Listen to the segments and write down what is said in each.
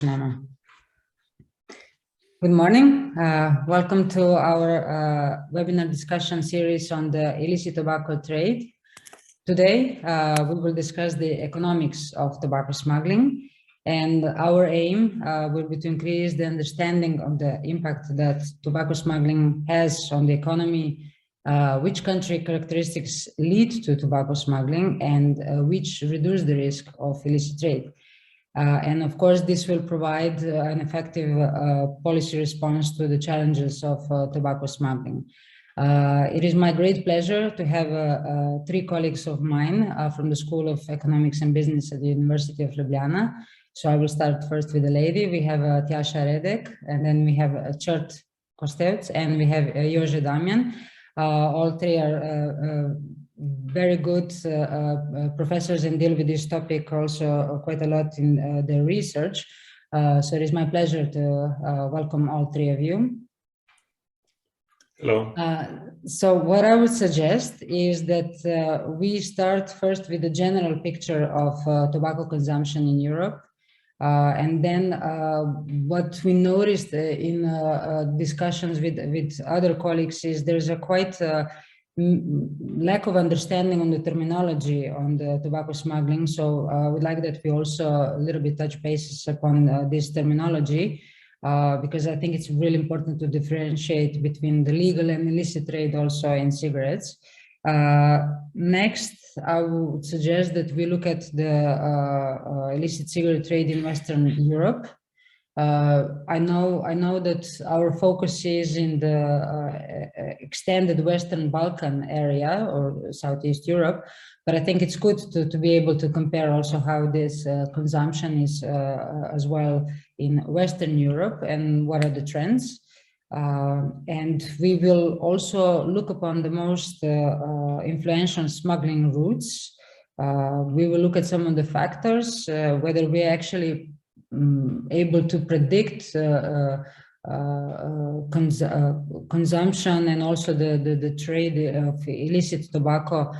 Good morning. Welcome to our webinar discussion series on the illicit tobacco trade. Today, we will discuss the economics of tobacco smuggling, and our aim will be to increase the understanding of the impact that tobacco smuggling has on the economy, which country characteristics lead to tobacco smuggling, and which reduce the risk of illicit trade. And of course, this will provide an effective policy response to the challenges of tobacco smuggling. It is my great pleasure to have three colleagues of mine from the School of Economics and Business at the University of Ljubljana. So I will start first with the lady. We have Tjaša Redek, and then we have Kostevc, and we have Jože Damijan. All three are very good professors and deal with this topic also quite a lot in their research. So it is my pleasure to welcome all three of you. Hello. So what I would suggest is that we start first with the general picture of tobacco consumption in Europe. And then what we noticed in discussions with other colleagues is there's a quite lack of understanding on the terminology on the tobacco smuggling. So I would like that we also a little bit touch bases upon this terminology, because I think it's really important to differentiate between the legal and illicit trade also in cigarettes. Next, I would suggest that we look at the illicit cigarette trade in Western Europe. I know that our focus is in the extended Western Balkan area or Southeast Europe, but I think it's good to be able to compare also how this consumption is as well in Western Europe and what are the trends. And we will also look upon the most influential smuggling routes. We will look at some of the factors, whether we actually able to predict consumption and also the trade of illicit tobacco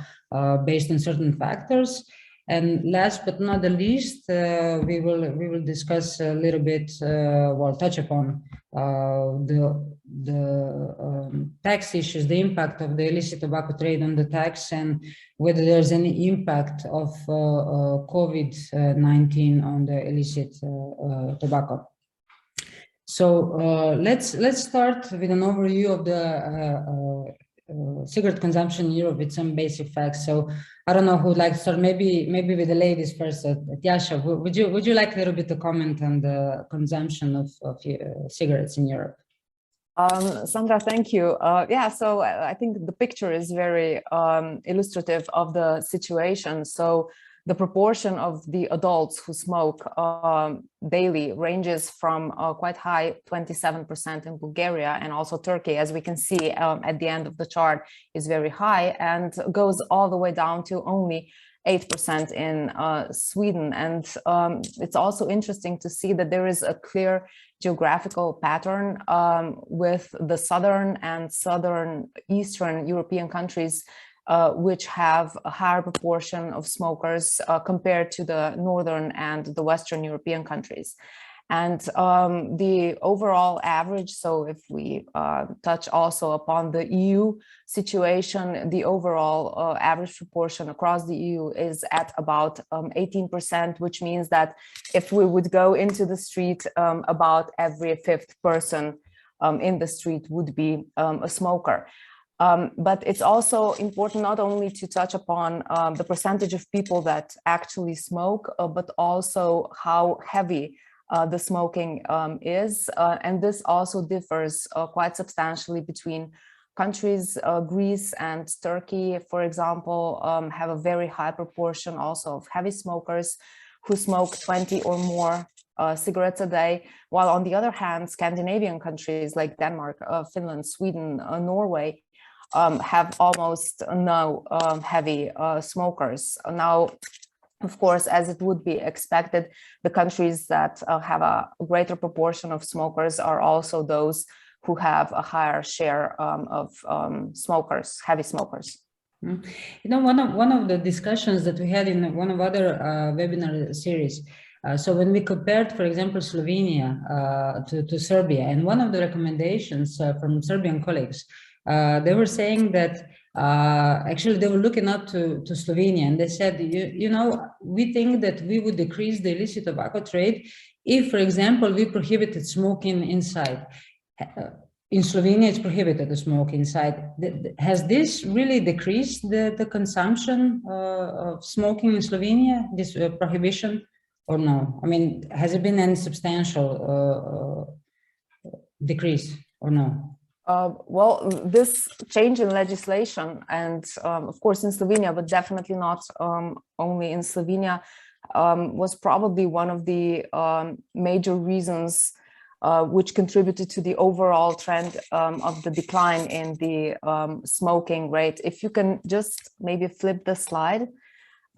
based on certain factors. And last but not the least, we will discuss a little bit, well, touch upon the tax issues, the impact of the illicit tobacco trade on the tax, and whether there's any impact of COVID-19 on the illicit tobacco. So let's start with an overview of the cigarette consumption in Europe with some basic facts. So I don't know who would like to start. Maybe with the ladies first. Tjaša, would you like a little bit to comment on the consumption of cigarettes in Europe? Sandra, thank you. Yeah, so I think the picture is very illustrative of the situation. So the proportion of the adults who smoke daily ranges from quite high, 27% in Bulgaria, and also Turkey, as we can see at the end of the chart, is very high and goes all the way down to only 8% in Sweden. And it's also interesting to see that there is a clear geographical pattern with the southern and southern Eastern European countries which have a higher proportion of smokers compared to the Northern and the Western European countries. And the overall average, so if we touch also upon the EU situation, the overall average proportion across the EU is at about 18%, which means that if we would go into the street, about every fifth person in the street would be a smoker. But it's also important not only to touch upon the percentage of people that actually smoke, but also how heavy the smoking is. And this also differs quite substantially between countries. Greece and Turkey, for example, have a very high proportion also of heavy smokers who smoke 20 or more cigarettes a day, while on the other hand, Scandinavian countries like Denmark, Finland, Sweden, Norway, have almost no heavy smokers. Now, of course, as it would be expected, the countries that have a greater proportion of smokers are also those who have a higher share of smokers, heavy smokers. You know, one of the discussions that we had in one of other webinar series So when we compared, for example, Slovenia to Serbia, and one of the recommendations from Serbian colleagues, they were saying that actually they were looking up to Slovenia, and they said, you know, we think that we would decrease the illicit tobacco trade if, for example, we prohibited smoking inside. In Slovenia, it's prohibited to smoke inside. Has this really decreased the consumption of smoking in Slovenia, this prohibition? Or no? I mean, has it been any substantial decrease or no? Well, this change in legislation, and of course in Slovenia, but definitely not only in Slovenia, was probably one of the major reasons which contributed to the overall trend of the decline in the smoking rate. If you can just maybe flip the slide,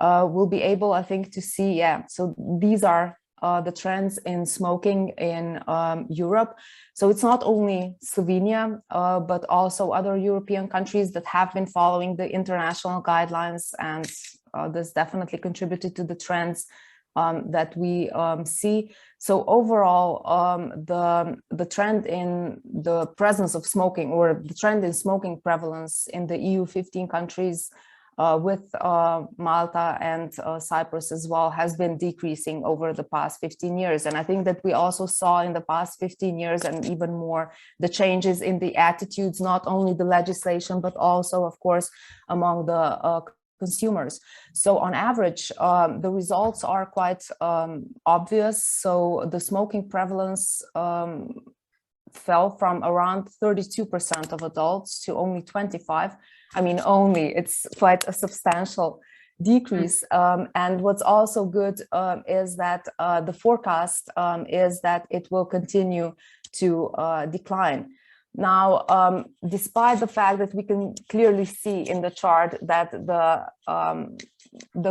we'll be able, I think, to see, yeah, so these are the trends in smoking in Europe. So it's not only Slovenia, but also other European countries that have been following the international guidelines, and this definitely contributed to the trends that we see. So overall, the trend in the presence of smoking, or the trend in smoking prevalence in the EU 15 countries, with Malta and Cyprus as well, has been decreasing over the past 15 years. And I think that we also saw in the past 15 years, and even more, the changes in the attitudes, not only the legislation, but also, of course, among the consumers. So on average, the results are quite obvious. So the smoking prevalence fell from around 32% of adults to only 25%. I mean, only, it's quite a substantial decrease. And what's also good is that the forecast is that it will continue to decline. Now, despite the fact that we can clearly see in the chart that the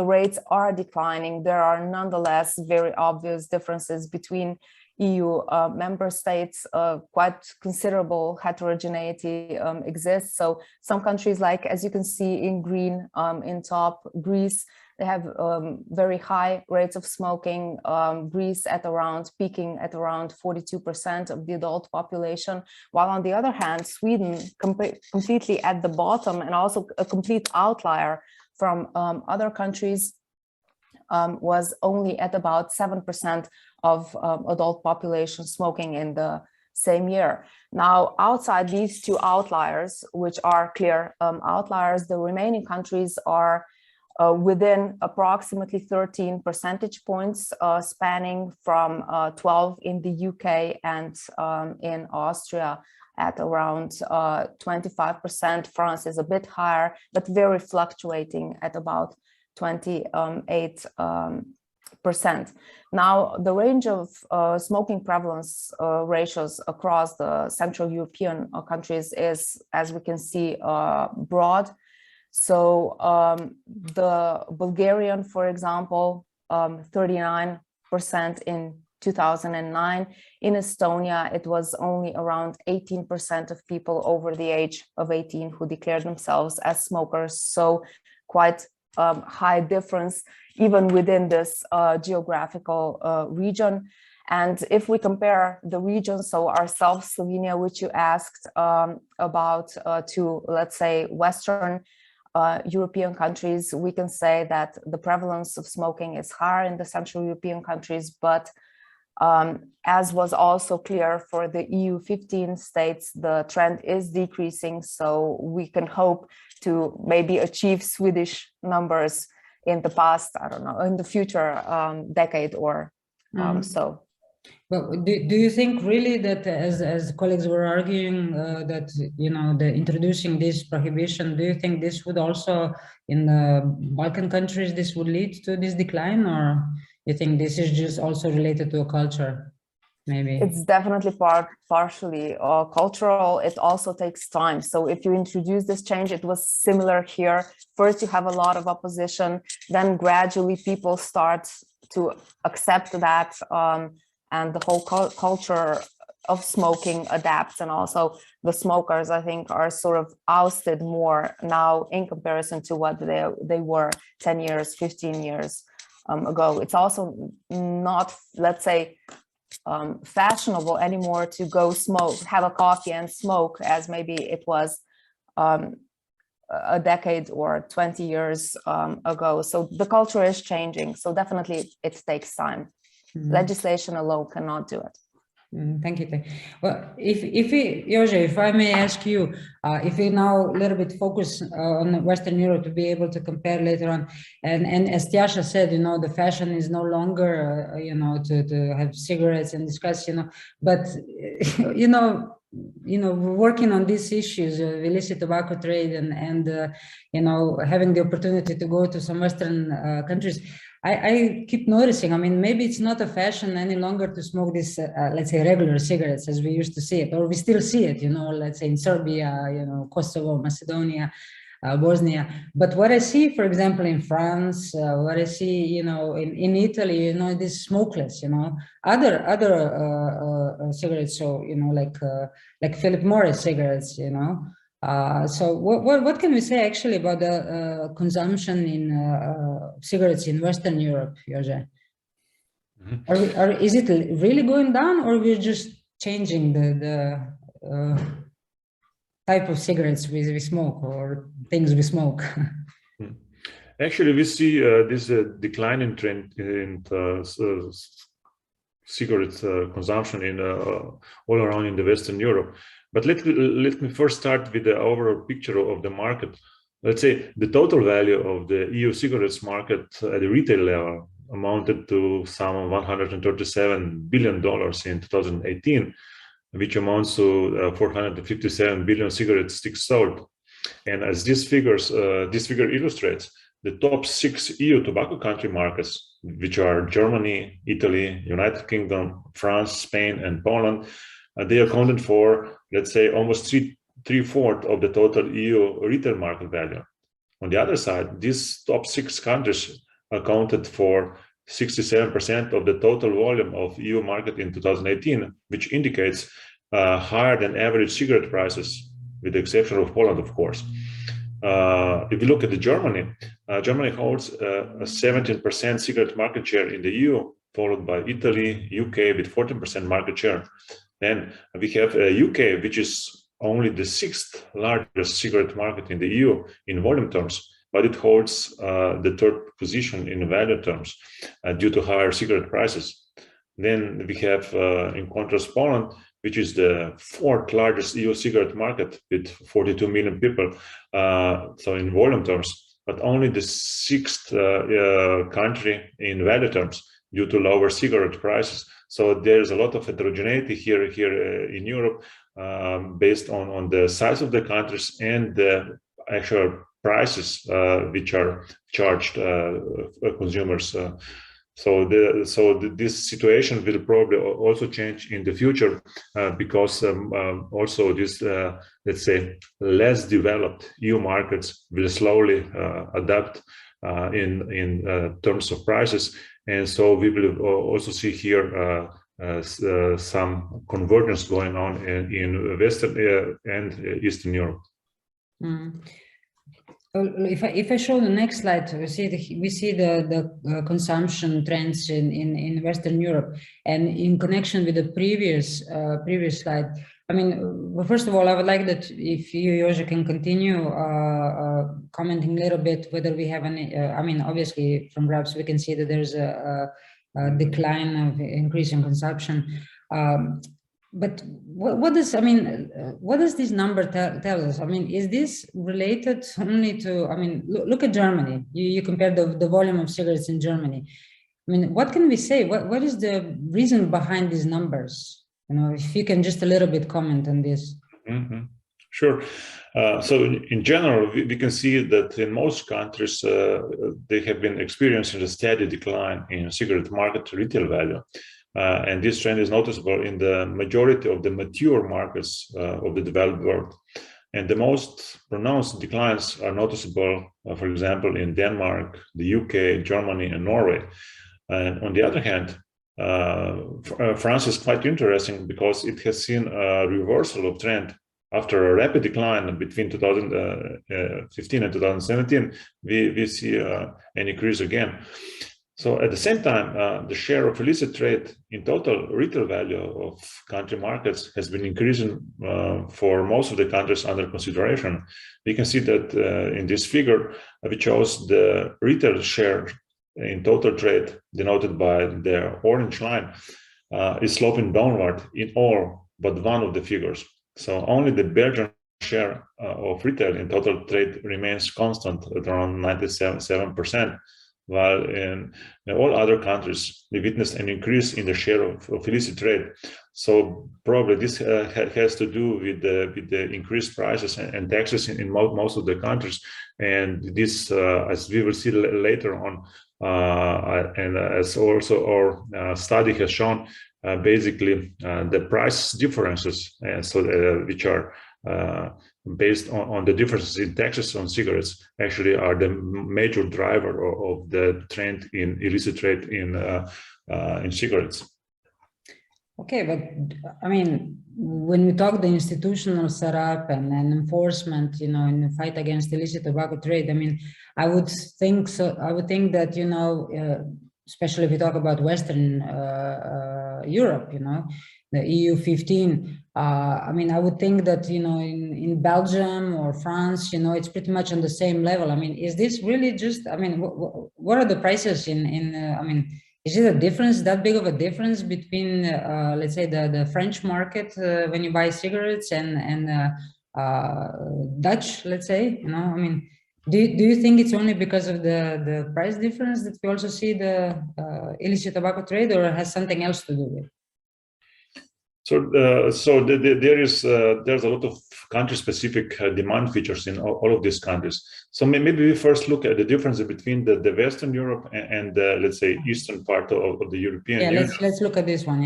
rates are declining, there are nonetheless very obvious differences between EU member states. Quite considerable heterogeneity exists. So some countries, like, as you can see in green in top, Greece, they have very high rates of smoking. Greece peaking at around 42% of the adult population, while on the other hand, Sweden completely at the bottom, and also a complete outlier from other countries, was only at about 7% of adult population smoking in the same year. Now, outside these two outliers, which are clear outliers, the remaining countries are within approximately 13 percentage points, spanning from 12 in the UK and in Austria at around 25%. France is a bit higher, but very fluctuating at about 28%. Now, the range of smoking prevalence ratios across the Central European countries is, as we can see, broad. So the Bulgarian, for example, 39% in 2009. In Estonia, it was only around 18% of people over the age of 18 who declared themselves as smokers. So quite high difference even within this geographical region. And if we compare the regions, so ourselves, Slovenia, which you asked about, to, let's say, Western European countries, we can say that the prevalence of smoking is higher in the Central European countries, but as was also clear for the EU 15 states, the trend is decreasing. So we can hope to maybe achieve Swedish numbers in the past, I don't know, in the future decade or so. Well, do you think really that, as colleagues were arguing, that, you know, the introducing this prohibition, do you think this would also, in the Balkan countries, this would lead to this decline, or you think this is just also related to a culture? Maybe it's definitely partially cultural. It also takes time. So if you introduce this change, it was similar here. First, you have a lot of opposition, then gradually people start to accept that, and the whole culture of smoking adapts, and also the smokers, I think, are sort of ousted more now in comparison to what they were 10 years, 15 years ago. It's also not, let's say, fashionable anymore to go smoke, have a coffee and smoke as maybe it was a decade or 20 years ago. So the culture is changing. So definitely it takes time. Legislation alone cannot do it. Thank you. Well, Jože, if I may ask you, if we now a little bit focus on Western Europe to be able to compare later on, and as Tjaša said, you know, the fashion is no longer, you know, to have cigarettes and discuss, you know, but you know, working on these issues of illicit tobacco trade and you know, having the opportunity to go to some Western countries, I keep noticing, I mean, maybe it's not a fashion any longer to smoke this, let's say, regular cigarettes as we used to see it, or we still see it, you know, let's say in Serbia, you know, Kosovo, Macedonia, Bosnia. But what I see, for example, in France, what I see, you know, in Italy, you know, this smokeless, you know, other cigarettes, so, you know, like Philip Morris cigarettes, you know. So what can we say actually about the consumption in cigarettes in Western Europe, Jože? Is it really going down, or we're just changing the type of cigarettes we smoke or things we smoke? Actually, we see this declining trend in cigarette consumption in all around in the Western Europe. But let me first start with the overall picture of the market. Let's say the total value of the EU cigarettes market at the retail level amounted to some $137 billion in 2018, which amounts to 457 billion cigarette sticks sold. And as this figure illustrates, the top 6 EU tobacco country markets, which are Germany, Italy, United Kingdom, France, Spain, and Poland, they accounted for, let's say, almost three-fourths of the total EU retail market value. On the other side, these top 6 countries accounted for 67% of the total volume of EU market in 2018, which indicates higher than average cigarette prices, with the exception of Poland, of course. If you look at Germany, Germany holds a 17% cigarette market share in the EU, followed by Italy, UK with 14% market share. Then we have UK, which is only the 6th largest cigarette market in the EU in volume terms, but it holds the 3rd position in value terms due to higher cigarette prices. Then we have, in contrast, Poland, which is the 4th largest EU cigarette market with 42 million people, so in volume terms, but only the 6th country in value terms due to lower cigarette prices. So there's a lot of heterogeneity here in Europe based on the size of the countries and the actual prices which are charged consumers. So this situation will probably also change in the future because also this, let's say, less developed EU markets will slowly adapt in terms of prices. And so we will also see here some convergence going on in Western and Eastern Europe. If I show the next slide, we see the consumption trends in Western Europe, and in connection with the previous slide. I mean, well, first of all, I would like that if you, Jože, can continue commenting a little bit whether we have any. I mean, obviously from graphs we can see that there's a decline of increase in consumption. But what does this number tell us? I mean, is this related only to, I mean, look at Germany. You compare the volume of cigarettes in Germany. I mean, what can we say? What is the reason behind these numbers? You know, if you can just a little bit comment on this. Mm-hmm. Sure. So in general, we can see that in most countries, they have been experiencing a steady decline in cigarette market retail value. And this trend is noticeable in the majority of the mature markets of the developed world. And the most pronounced declines are noticeable, for example, in Denmark, the UK, Germany, and Norway. And on the other hand, France is quite interesting because it has seen a reversal of trend. After a rapid decline between 2015 and 2017, we see an increase again. So at the same time, the share of illicit trade in total retail value of country markets has been increasing for most of the countries under consideration. We can see that in this figure, which shows the retail share in total trade, denoted by the orange line, is sloping downward in all but one of the figures. So only the Belgian share of retail in total trade remains constant at around 97%. While in all other countries, we witnessed an increase in the share of illicit trade. So probably this has to do with the increased prices and taxes in most of the countries. And this, as we will see later on, and as also our study has shown, basically the price differences, which are based on the differences in taxes on cigarettes, actually are the major driver of the trend in illicit trade in cigarettes. Okay, but I mean, when we talk the institutional setup and enforcement, in the fight against illicit tobacco trade, I mean, I would think so. I would think that especially if we talk about Western Europe, the EU 15. I mean, I would think that in Belgium or France, it's pretty much on the same level. I mean, is this really just? I mean, what are the prices in? I mean, is it a difference, that big of a difference between, let's say, the French market when you buy cigarettes and Dutch, let's say? I mean, do you think it's only because of the price difference that we also see the illicit tobacco trade, or has something else to do with it? So there's a lot of country-specific demand features in all of these countries. So maybe we first look at the difference between the Western Europe and let's say Eastern part of the European Union. Let's look at this one.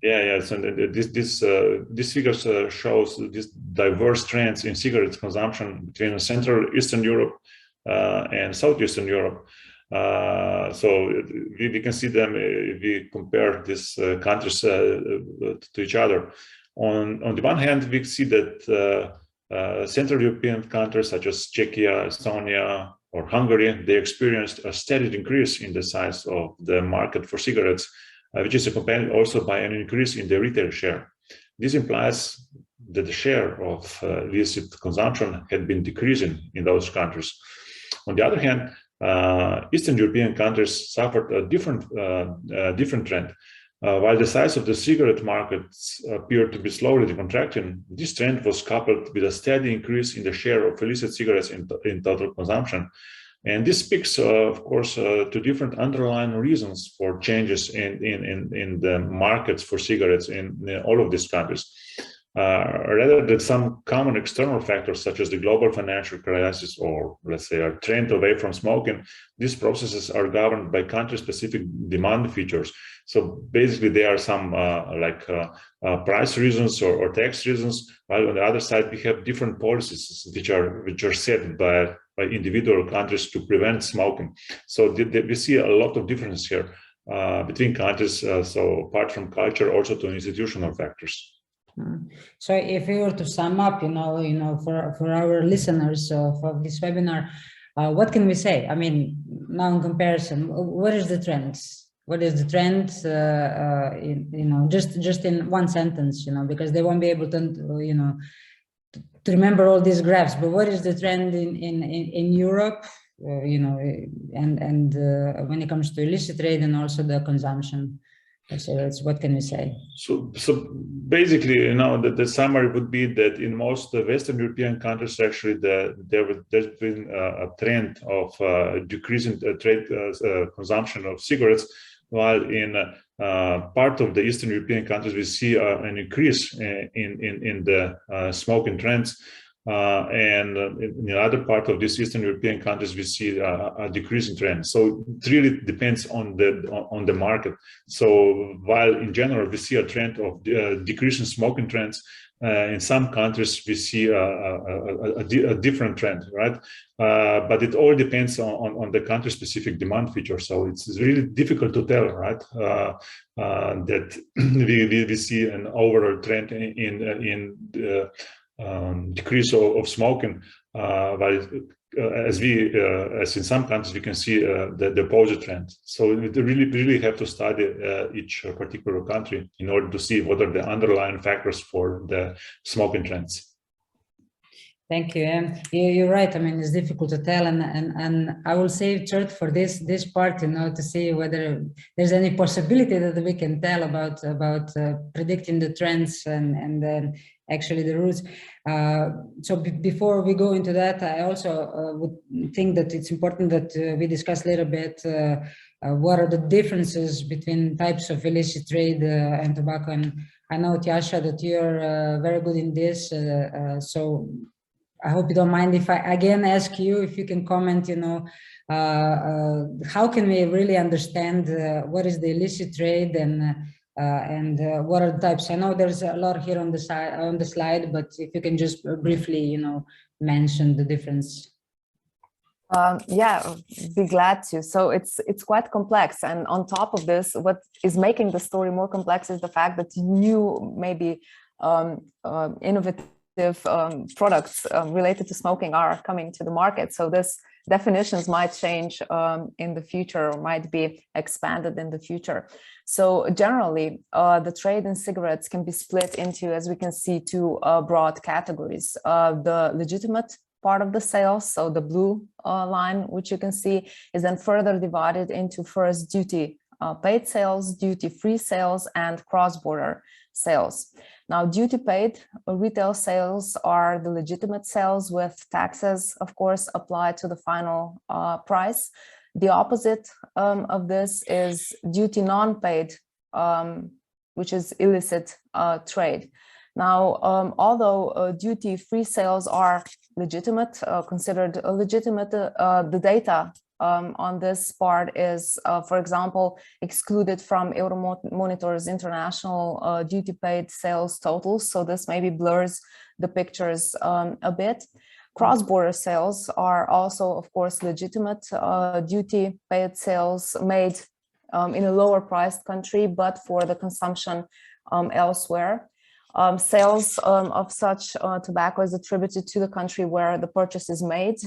Yeah. So this figure shows these diverse trends in cigarettes consumption between Central Eastern Europe and Southeastern Europe. So we can see them if we compare these countries to each other. On the one hand, we see that Central European countries such as Czechia, Estonia, or Hungary, they experienced a steady increase in the size of the market for cigarettes, which is accompanied also by an increase in the retail share. This implies that the share of illicit consumption had been decreasing in those countries. On the other hand, Eastern European countries suffered a different trend. While the size of the cigarette markets appeared to be slowly contracting, this trend was coupled with a steady increase in the share of illicit cigarettes in total consumption. And this speaks, of course, to different underlying reasons for changes in the markets for cigarettes in all of these countries. Rather than some common external factors such as the global financial crisis or, let's say, a trend away from smoking, these processes are governed by country-specific demand features. So basically, there are some price reasons or tax reasons, while on the other side we have different policies which are set by individual countries to prevent smoking. So we see a lot of difference here between countries. So apart from culture, also to institutional factors. So if we were to sum up, for our listeners of this webinar, what can we say? I mean, now in comparison, what is the trend? What is the trend? Just in one sentence, because they won't be able to, to remember all these graphs. But what is the trend in Europe? And when it comes to illicit trade and also the consumption. So that's what can we say? So basically, the summary would be that in most Western European countries, actually, there's been a trend of decreasing trade consumption of cigarettes, while in part of the Eastern European countries, we see an increase in the smoking trends. And in the other part of these Eastern European countries, we see a decreasing trend. So it really depends on the market. So while in general we see a trend of decreasing smoking trends, in some countries we see a different trend, right? But it all depends on the country-specific demand feature. So it's really difficult to tell, right? That we see an overall trend in decrease of smoking, but as in some countries, we can see the opposite trend. So we really have to study each particular country in order to see what are the underlying factors for the smoking trends. Thank you. And you're right. I mean, it's difficult to tell, and I will save Chert for this part, you know, to see whether there's any possibility that we can tell about predicting the trends and then actually the routes. So before we go into that, I also would think that it's important that we discuss a little bit what are the differences between types of illicit trade and tobacco. And I know, Tjaša, that you're very good in this. So I hope you don't mind if I again ask you if you can comment, you know, how can we really understand what is the illicit trade and what are the types? I know there's a lot here on the slide, but if you can just briefly, you know, mention the difference. Yeah, be glad to. So it's quite complex, and on top of this, what is making the story more complex is the fact that new, maybe innovative products related to smoking are coming to the market. So this definitions might change in the future, or might be expanded in the future. So generally, the trade in cigarettes can be split into, as we can see, two broad categories. The legitimate part of the sales, so the blue line, which you can see, is then further divided into first duty paid sales, duty-free sales, and cross-border sales. Now, duty-paid retail sales are the legitimate sales with taxes, of course, applied to the final price. The opposite of this is duty non-paid, which is illicit trade. Now, although duty-free sales are legitimate, considered legitimate, the data on this part is, for example, excluded from Euromonitor's international duty-paid sales totals. So this maybe blurs the pictures a bit. Cross-border sales are also, of course, legitimate duty-paid sales made in a lower-priced country, but for the consumption elsewhere. Sales of such tobacco is attributed to the country where the purchase is made.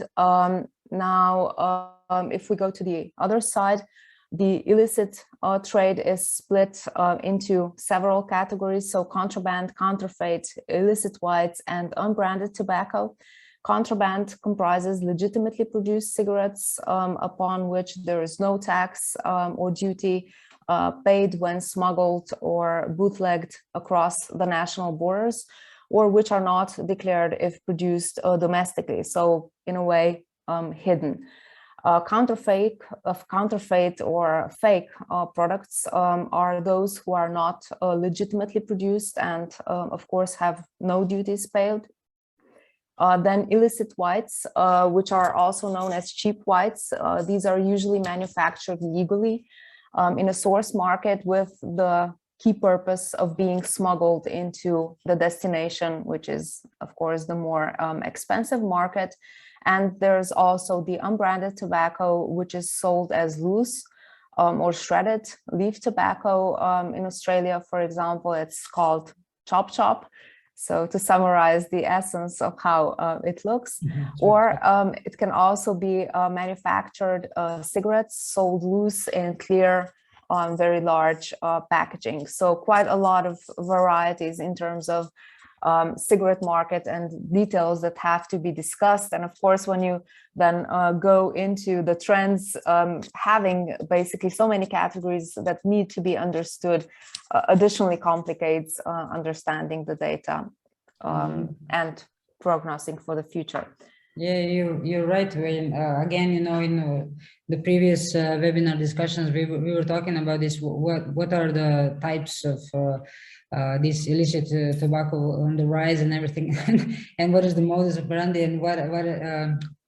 Now, if we go to the other side, the illicit trade is split into several categories. So contraband, counterfeit, illicit whites, and unbranded tobacco. Contraband comprises legitimately produced cigarettes upon which there is no tax or duty paid when smuggled or bootlegged across the national borders, or which are not declared if produced domestically. So in a way, hidden. Counterfeit or fake products are those who are not legitimately produced and, of course, have no duties paid. Then illicit whites, which are also known as cheap whites. These are usually manufactured legally in a source market with the key purpose of being smuggled into the destination, which is, of course, the more expensive market. And there's also the unbranded tobacco, which is sold as loose or shredded leaf tobacco. In Australia, for example, it's called chop chop. So to summarize the essence of how it looks, or it can also be manufactured cigarettes sold loose in clear, very large packaging. So quite a lot of varieties in terms of cigarette market and details that have to be discussed. And of course, when you then go into the trends, having basically so many categories that need to be understood additionally complicates understanding the data and prognosing for the future. Yeah, you're right, Wayne. Again, you know, in the previous webinar discussions, we were talking about this. What are the types of this illicit tobacco on the rise and everything, and what is the modus operandi, and what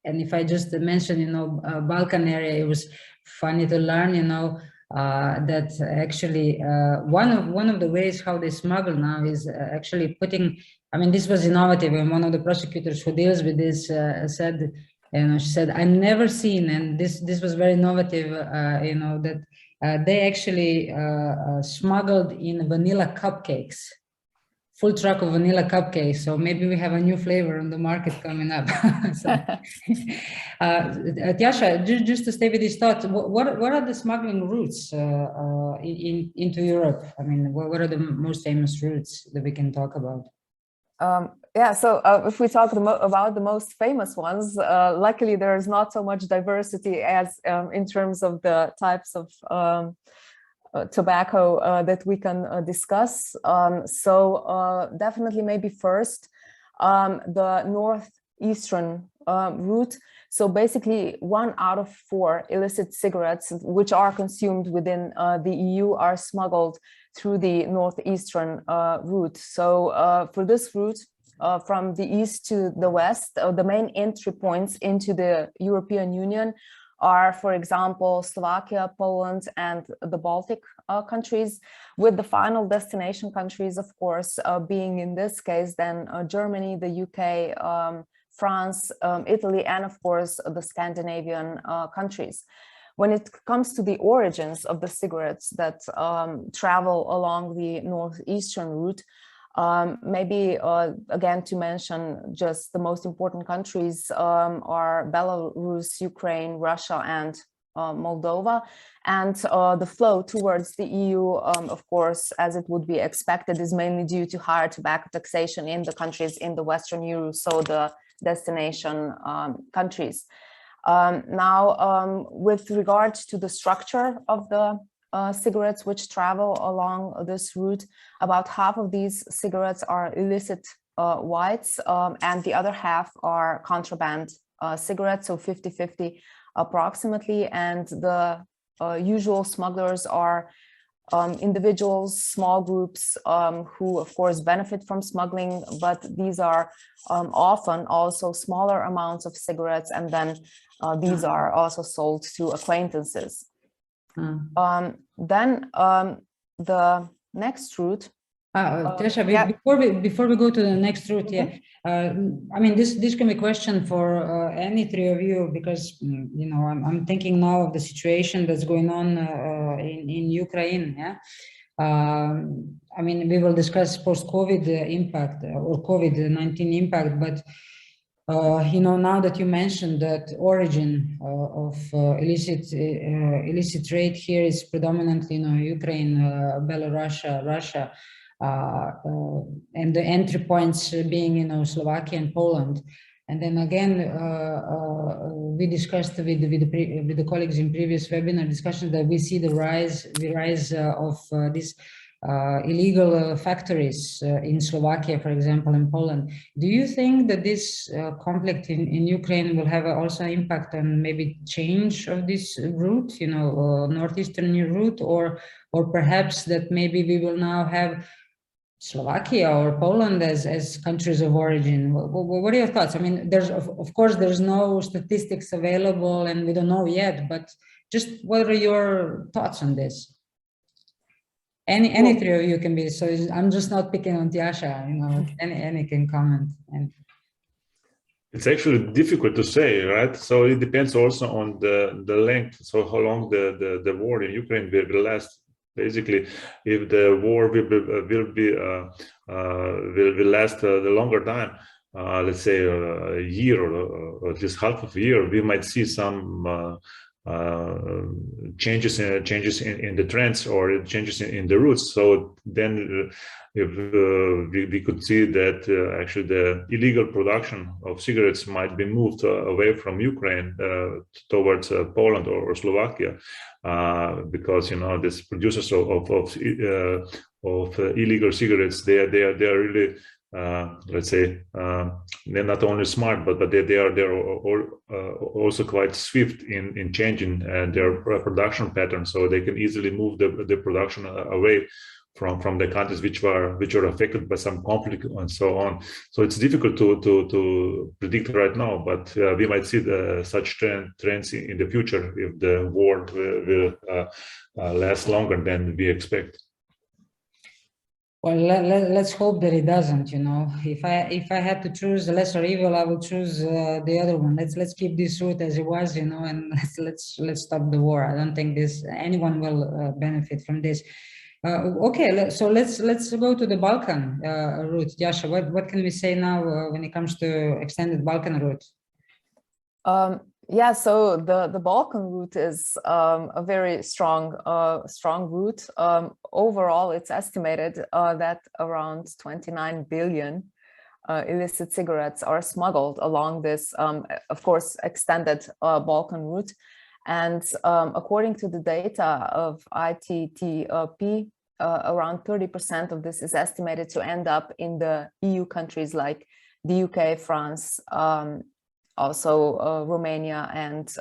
and if I just mention, you know, Balkan area, it was funny to learn, you know, that actually one of the ways how they smuggle now is actually putting. I mean, this was innovative, and one of the prosecutors who deals with this said, you know, she said, "I've never seen," and this was very innovative, you know, that they actually smuggled in vanilla cupcakes full truck of vanilla cupcakes. So maybe we have a new flavor on the market coming up. So, Tjaša, just to stay with this thought, what are the smuggling routes into Europe? I mean, what are the most famous routes that we can talk about? Yeah, so if we talk about the most famous ones, luckily there is not so much diversity as in terms of the types of tobacco that we can discuss. So definitely maybe first the northeastern route. So basically 1 out of 4 illicit cigarettes which are consumed within the EU are smuggled through the northeastern route. So for this route, from the east to the west, the main entry points into the European Union are, for example, Slovakia, Poland, and the Baltic countries, with the final destination countries, of course, being in this case then Germany, the UK, France, Italy, and of course the Scandinavian countries. When it comes to the origins of the cigarettes that travel along the northeastern route, maybe again to mention just the most important countries are Belarus, Ukraine, Russia, and Moldova. And the flow towards the EU, of course, as it would be expected, is mainly due to higher tobacco taxation in the countries in the Western Europe, so the destination countries. Now, with regard to the structure of the cigarettes which travel along this route, about half of these cigarettes are illicit whites, and the other half are contraband cigarettes, so 50-50 approximately. And the usual smugglers are individuals, small groups who of course benefit from smuggling, but these are often also smaller amounts of cigarettes, and then these are also sold to acquaintances. Then the next route. Tjaša, yeah. before we go to the next route, I mean, this can be a question for any three of you, because you know, I'm thinking now of the situation that's going on in Ukraine. Yeah, I mean, we will discuss post-COVID impact or COVID-19 impact, but you know, now that you mentioned that origin of illicit trade here is predominantly, you know, Ukraine, Belarus, Russia, and the entry points being, you know, Slovakia and Poland. And then again, we discussed with the colleagues in previous webinar discussions that we see the rise of these illegal factories in Slovakia, for example, and Poland. Do you think that this conflict in Ukraine will have also impact on maybe change of this route, you know, northeastern route, or perhaps that maybe we will now have Slovakia or Poland as countries of origin? What are your thoughts? I mean, there's of course there's no statistics available and we don't know yet, but just what are your thoughts on this? Any three of you can be, so I'm just not picking on Tjaša, you know, any can comment. And it's actually difficult to say, right? So it depends also on the length. So how long the war in Ukraine will last. Basically, if the war will last the longer time, let's say a year or just half of a year, we might see some changes in the trends or changes in the routes. So then if we could see that actually the illegal production of cigarettes might be moved away from Ukraine towards Poland or Slovakia, because, you know, these producers of illegal cigarettes, they are really let's say they're not only smart, but they're also quite swift in changing their production pattern, so they can easily move the production away from the countries which are affected by some conflict and so on. So it's difficult to predict right now, but we might see such trends in the future if the war will last longer than we expect. Well, let's hope that it doesn't. You know, if I had to choose the lesser evil, I would choose the other one. Let's keep this route as it was, you know, and let's stop the war. I don't think anyone will benefit from this. Okay, so let's go to the Balkan route. Tjaša, what can we say now when it comes to extended Balkan route? Yeah, so the Balkan route is a very strong route. Overall, it's estimated that around 29 billion illicit cigarettes are smuggled along this, of course, extended Balkan route. And according to the data of ITTP, around 30% of this is estimated to end up in the EU countries like the UK, France, also Romania and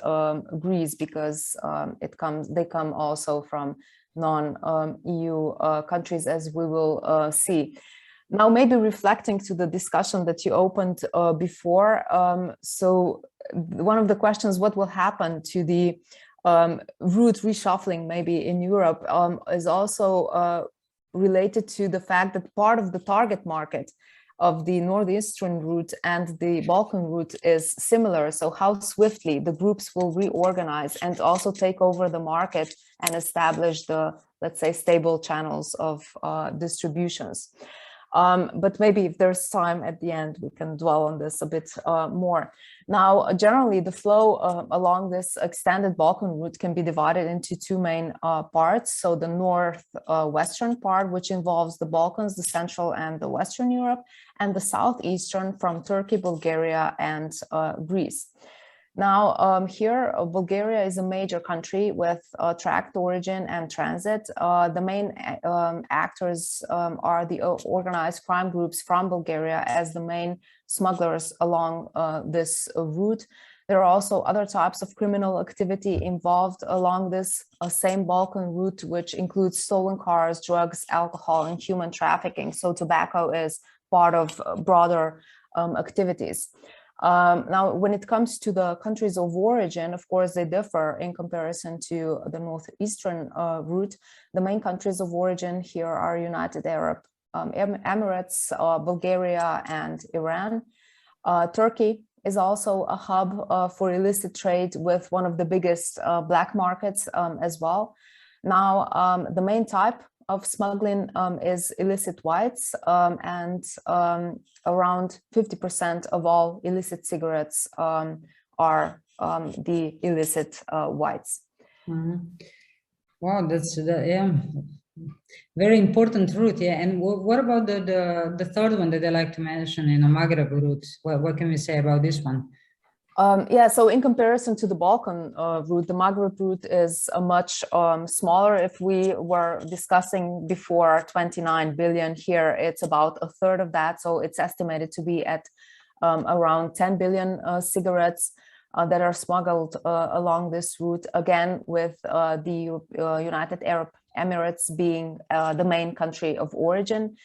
Greece, because they come also from non-EU countries, as we will see. Now, maybe reflecting to the discussion that you opened before, so one of the questions, what will happen to the route reshuffling maybe in Europe, is also related to the fact that part of the target market of the northeastern route and the Balkan route is similar. So how swiftly the groups will reorganize and also take over the market and establish the, let's say, stable channels of distributions. But maybe if there's time at the end, we can dwell on this a bit more. Now, generally, the flow along this extended Balkan route can be divided into two main parts. So the northwestern part, which involves the Balkans, the Central and the Western Europe, and the southeastern from Turkey, Bulgaria, and Greece. Now, here, Bulgaria is a major country with tracked origin and transit. The main actors are the organized crime groups from Bulgaria as the main smugglers along this route. There are also other types of criminal activity involved along this same Balkan route, which includes stolen cars, drugs, alcohol, and human trafficking. So tobacco is part of broader activities. Now, when it comes to the countries of origin, of course, they differ in comparison to the northeastern route. The main countries of origin here are United Arab Emirates, Bulgaria, and Iran. Turkey is also a hub for illicit trade with one of the biggest black markets as well. Now, the main type of smuggling is illicit whites, and around 50% of all illicit cigarettes are the illicit whites. Mm-hmm. Wow, that's yeah, very important route. Yeah, and what about the third one that I like to mention, Maghreb route? What can we say about this one? Yeah, so in comparison to the Balkan route, the Maghreb route is a much smaller. If we were discussing before 29 billion, here it's about a third of that. So it's estimated to be at around 10 billion cigarettes that are smuggled along this route, again, with the United Arab Emirates being the main country of origin.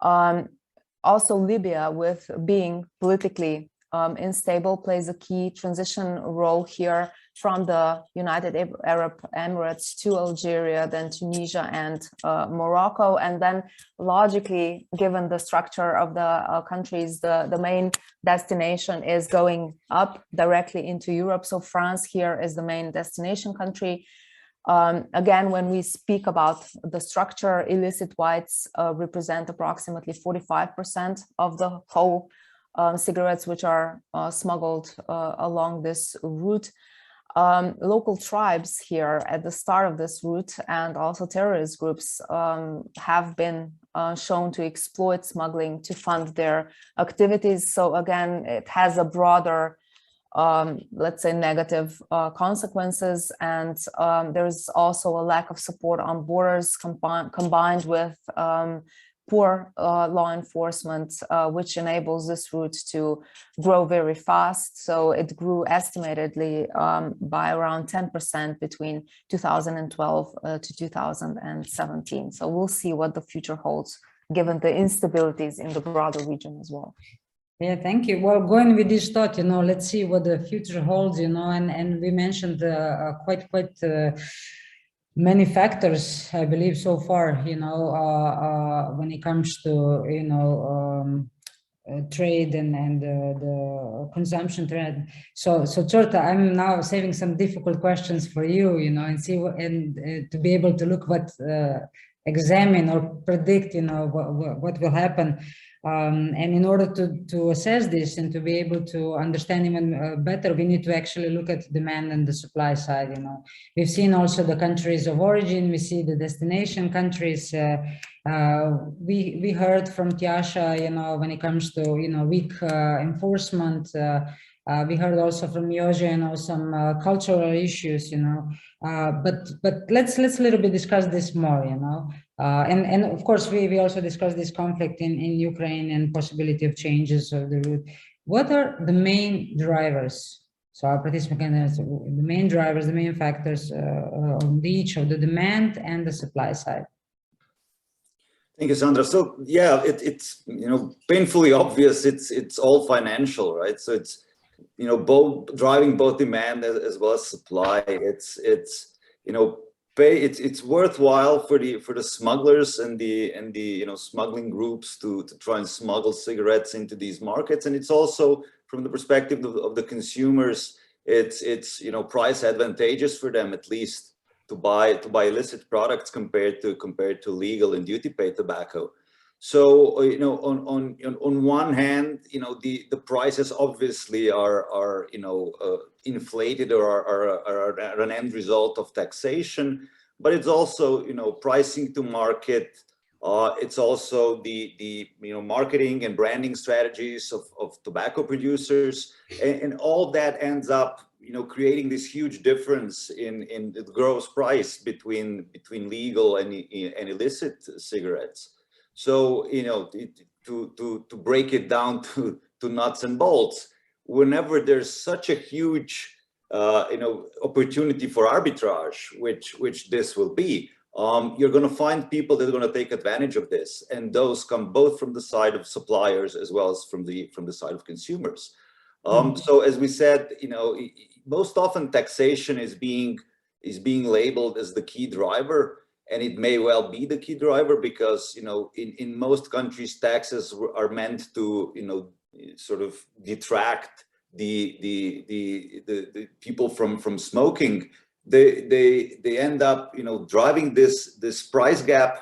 Also Libya, with being politically unstable, plays a key transition role here from the United Arab Emirates to Algeria, then Tunisia and Morocco. And then logically, given the structure of the countries, the main destination is going up directly into Europe. So France here is the main destination country. Again, when we speak about the structure, illicit whites represent approximately 45% of the whole cigarettes which are smuggled along this route. Local tribes here at the start of this route and also terrorist groups have been shown to exploit smuggling to fund their activities. So again, it has a broader, let's say, negative consequences. And there's also a lack of support on borders combined with poor law enforcement, which enables this route to grow very fast. So it grew estimatedly by around 10% between 2012 to 2017. So we'll see what the future holds, given the instabilities in the broader region as well. Yeah, thank you. Well, going with this thought, let's see what the future holds, and we mentioned quite many factors, I believe, so far, when it comes to, trade and the consumption trend. So Tjaša, I'm now saving some difficult questions for you, and see to be able to look what examine or predict, what will happen. And in order to assess this and to be able to understand even better, we need to actually look at demand and the supply side. We've seen also the countries of origin, we see the destination countries. We heard from Tjaša, when it comes to weak enforcement. We heard also from Jože, some cultural issues, but let's a little bit discuss this more, and of course we also discussed this conflict in Ukraine and possibility of changes of the route. What are the main drivers? So our participants, the main drivers, the main factors on each of the demand and the supply side. Thank you, Sandra. So yeah, it's painfully obvious. It's all financial, right? So it's both driving both demand as well as supply. It's worthwhile for the smugglers and the smuggling groups to try and smuggle cigarettes into these markets, and it's also from the perspective of the consumers, it's price advantageous for them at least to buy illicit products compared to legal and duty paid tobacco. So on one hand, the prices obviously are inflated or are an end result of taxation, but it's also pricing to market. It's also the marketing and branding strategies of tobacco producers, and all that ends up creating this huge difference in the gross price between legal and illicit cigarettes. So to break it down to nuts and bolts, whenever there's such a huge opportunity for arbitrage, which this will be, you're going to find people that are going to take advantage of this, and those come both from the side of suppliers as well as from the side of consumers. So as we said, most often taxation is being labeled as the key driver. And it may well be the key driver because, in most countries, taxes are meant to, sort of detract the people from smoking. They end up, driving this price gap.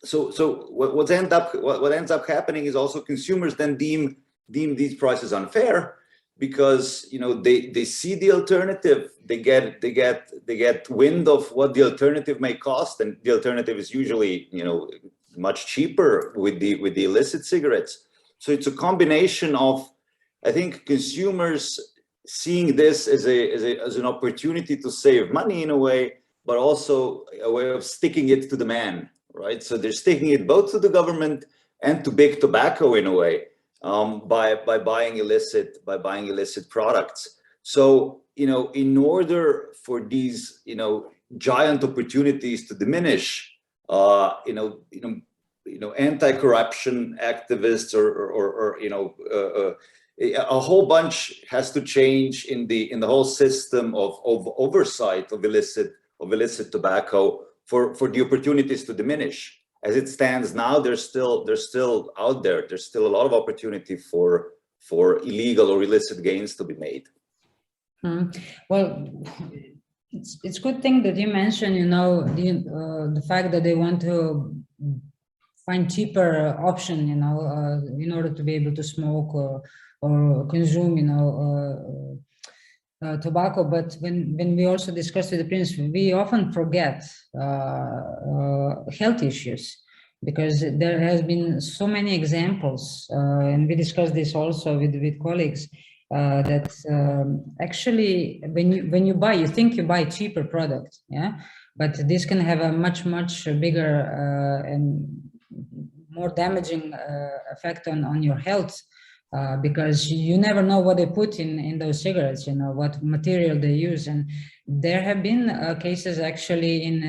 So what ends up happening is also consumers then deem these prices unfair, because they see the alternative, they get wind of what the alternative may cost, and the alternative is usually much cheaper with the illicit cigarettes. So it's a combination of, I think, consumers seeing this as an opportunity to save money in a way, but also a way of sticking it to the man, right? So they're sticking it both to the government and to big tobacco in a way. By buying illicit products. So in order for these giant opportunities to diminish, anti-corruption activists or a whole bunch has to change in the whole system of oversight of illicit tobacco for the opportunities to diminish. As it stands now, they're still out there. There's still a lot of opportunity for illegal or illicit gains to be made. Well, it's a good thing that you mentioned, the fact that they want to find cheaper option, in order to be able to smoke or consume, tobacco. But when we also discuss with the principal, we often forget health issues, because there has been so many examples, and we discussed this also with colleagues, that actually when you buy, you think you buy cheaper product, but this can have a much bigger and more damaging effect on your health. Because you never know what they put in those cigarettes, what material they use. And there have been cases actually in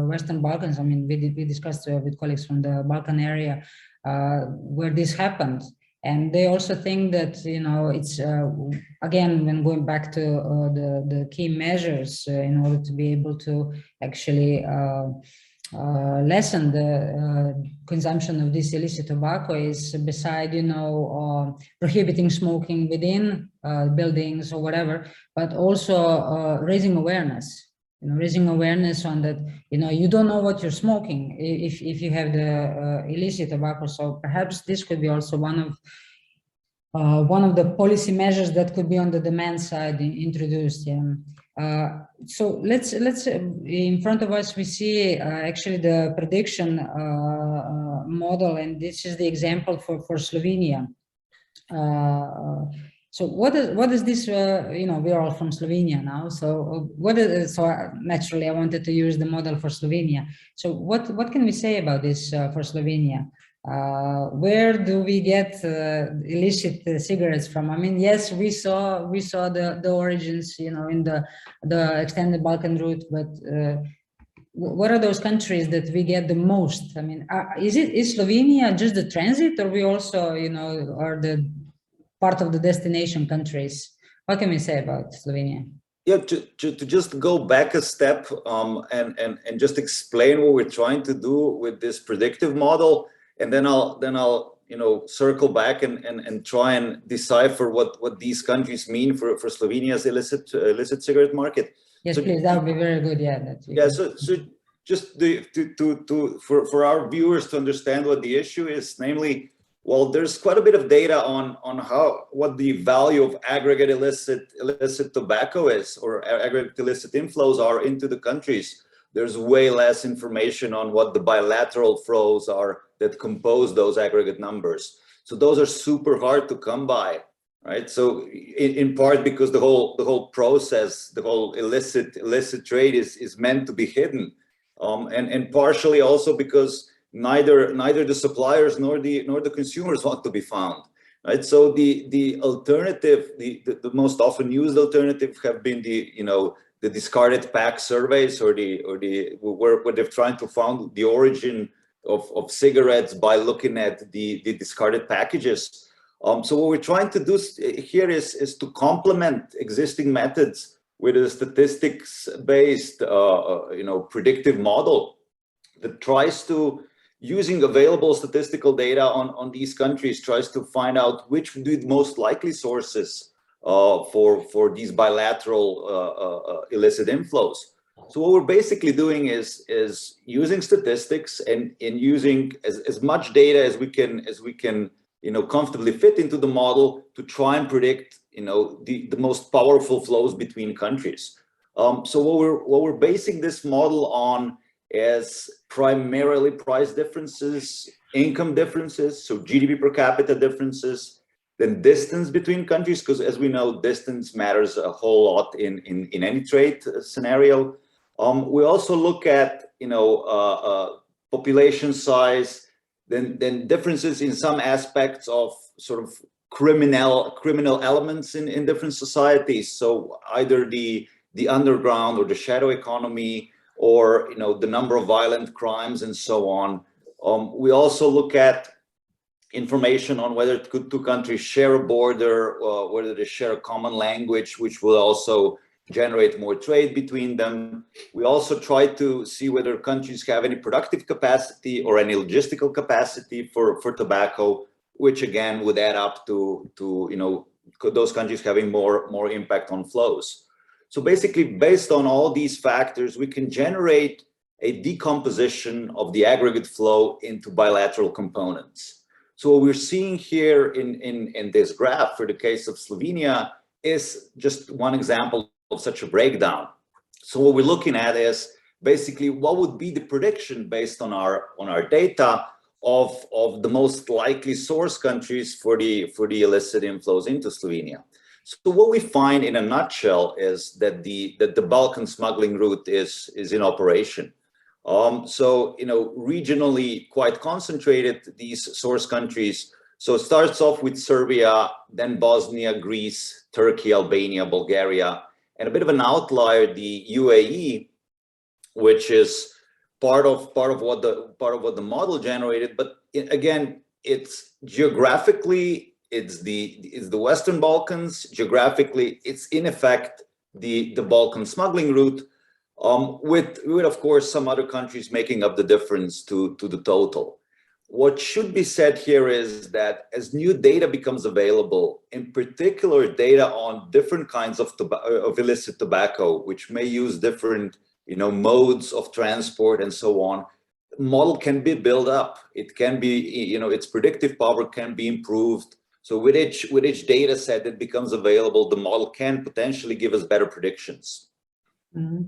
Western Balkans. I mean, we discussed with colleagues from the Balkan area where this happened. And they also think that, it's, again, when going back to the key measures in order to be able to actually lessen the consumption of this illicit tobacco is, beside prohibiting smoking within buildings or whatever, but also raising awareness. raising awareness on that. You don't know what you're smoking if you have the illicit tobacco. So perhaps this could be also one of the policy measures that could be on the demand side introduced. So let's in front of us we see actually the prediction model, and this is the example for Slovenia. So what is this? We're all from Slovenia now. So naturally I wanted to use the model for Slovenia. So what can we say about this for Slovenia? Where do we get illicit cigarettes from? I mean, yes, we saw the origins, in the extended Balkan route, but what are those countries that we get the most? I mean, is Slovenia just the transit, or we also, are the part of the destination countries? What can we say about Slovenia? Yeah, to just go back a step and just explain what we're trying to do with this predictive model. And then I'll circle back and try and decipher what these countries mean for Slovenia's illicit cigarette market. Yes, please. That would be very good. Yeah. So just for our viewers to understand what the issue is, namely, well, there's quite a bit of data on what the value of aggregate illicit tobacco is, or aggregate illicit inflows are into the countries. There's way less information on what the bilateral flows are that compose those aggregate numbers. So those are super hard to come by, right? So in part because the whole process, the whole illicit trade is meant to be hidden, and partially also because neither the suppliers nor the consumers want to be found, right? So the alternative, the most often used alternative have been the discarded pack surveys, or where they're trying to find the origin of cigarettes by looking at the discarded packages. So what we're trying to do here is to complement existing methods with a statistics-based, predictive model that tries to, using available statistical data on these countries, tries to find out which would be the most likely sources for these bilateral illicit inflows. So what we're basically doing is using statistics and using as much data as we can comfortably fit into the model to try and predict the most powerful flows between countries. So what we're basing this model on is primarily price differences, income differences, so GDP per capita differences, then distance between countries, because as we know, distance matters a whole lot in any trade scenario. We also look at population size, then differences in some aspects of sort of criminal elements in different societies. So either the underground or the shadow economy, or the number of violent crimes and so on. We also look at information on whether two countries share a border, whether they share a common language, which will also generate more trade between them. We also try to see whether countries have any productive capacity or any logistical capacity for tobacco, which again would add up to those countries having more impact on flows. So basically, based on all these factors, we can generate a decomposition of the aggregate flow into bilateral components. So what we're seeing here in this graph for the case of Slovenia is just one example of such a breakdown. So what we're looking at is basically what would be the prediction based on our data of the most likely source countries for the illicit inflows into Slovenia. So what we find in a nutshell is that the Balkan smuggling route is in operation. So regionally quite concentrated, these source countries. So it starts off with Serbia, then Bosnia, Greece, Turkey, Albania, Bulgaria, and a bit of an outlier, the UAE, which is part of what the model generated. But again, it's geographically, it's the Western Balkans. Geographically, it's in effect the Balkan smuggling route, with of course some other countries making up the difference to the total. What should be said here is that as new data becomes available, in particular data on different kinds of illicit tobacco, which may use different modes of transport and so on, model can be built up. It can be, its predictive power can be improved. So with each data set that becomes available, the model can potentially give us better predictions. Mm-hmm.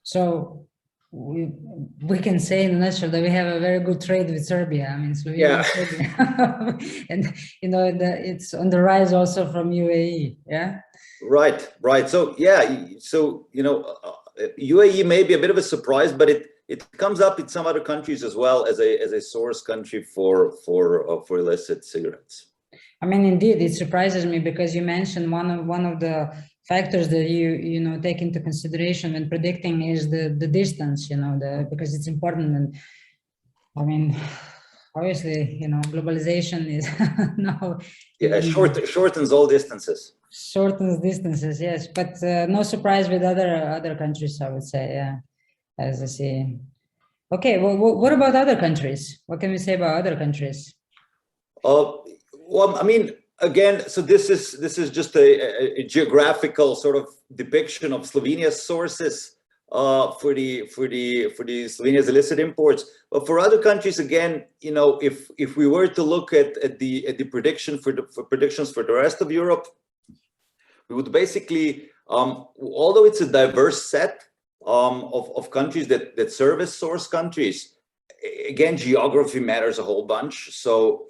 So we can say in a nutshell that we have a very good trade with Serbia. I mean, Slovenia, Serbia. And it's on the rise also from UAE. Yeah. Right. So UAE may be a bit of a surprise, but it comes up in some other countries as well as a source country for illicit cigarettes. I mean, indeed, it surprises me because you mentioned one of the factors that you take into consideration when predicting is the distance, because it's important. And I mean, obviously, globalization is now shortens all distances. Shortens distances, yes, but no surprise with other countries, I would say. Yeah, as I see. Okay, well, what about other countries? What can we say about other countries? Well, I mean, again, so this is just a geographical sort of depiction of Slovenia's sources for the Slovenia's illicit imports. But for other countries, again, if we were to look at the predictions for the rest of Europe, we would basically, although it's a diverse set of countries that serve as source countries, again, geography matters a whole bunch. So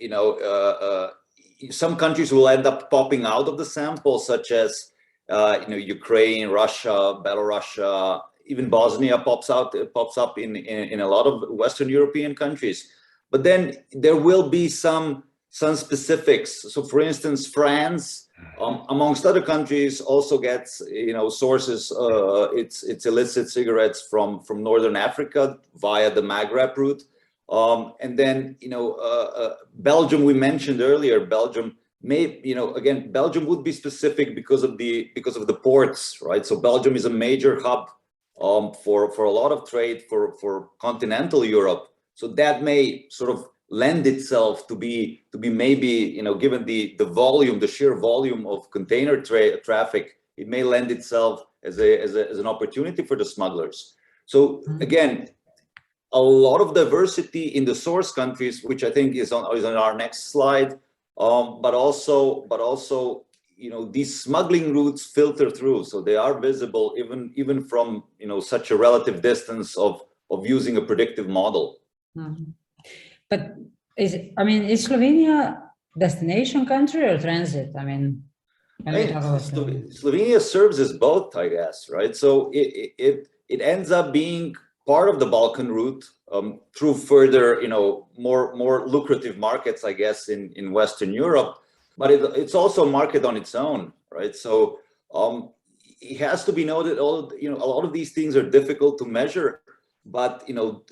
some countries will end up popping out of the sample, such as Ukraine, Russia, Belarus, even Bosnia pops up in a lot of Western European countries. But then there will be some specifics. So, for instance, France, amongst other countries, also gets sources its illicit cigarettes from Northern Africa via the Maghreb route. And then, Belgium, we mentioned earlier, Belgium Belgium would be specific because of the ports, right? So Belgium is a major hub for a lot of trade for continental Europe. So that may sort of lend itself to be maybe, given the volume, the sheer volume of container traffic, it may lend itself as an opportunity for the smugglers. So again, a lot of diversity in the source countries, which I think is on our next slide, but also these smuggling routes filter through, so they are visible even from such a relative distance of using a predictive model. Mm-hmm. But is Slovenia destination country or transit? Slovenia serves as both, I guess, right? So it ends up being part of the Balkan route through further, more lucrative markets, I guess, in Western Europe. But it's also a market on its own, right? So it has to be noted, a lot of these things are difficult to measure. But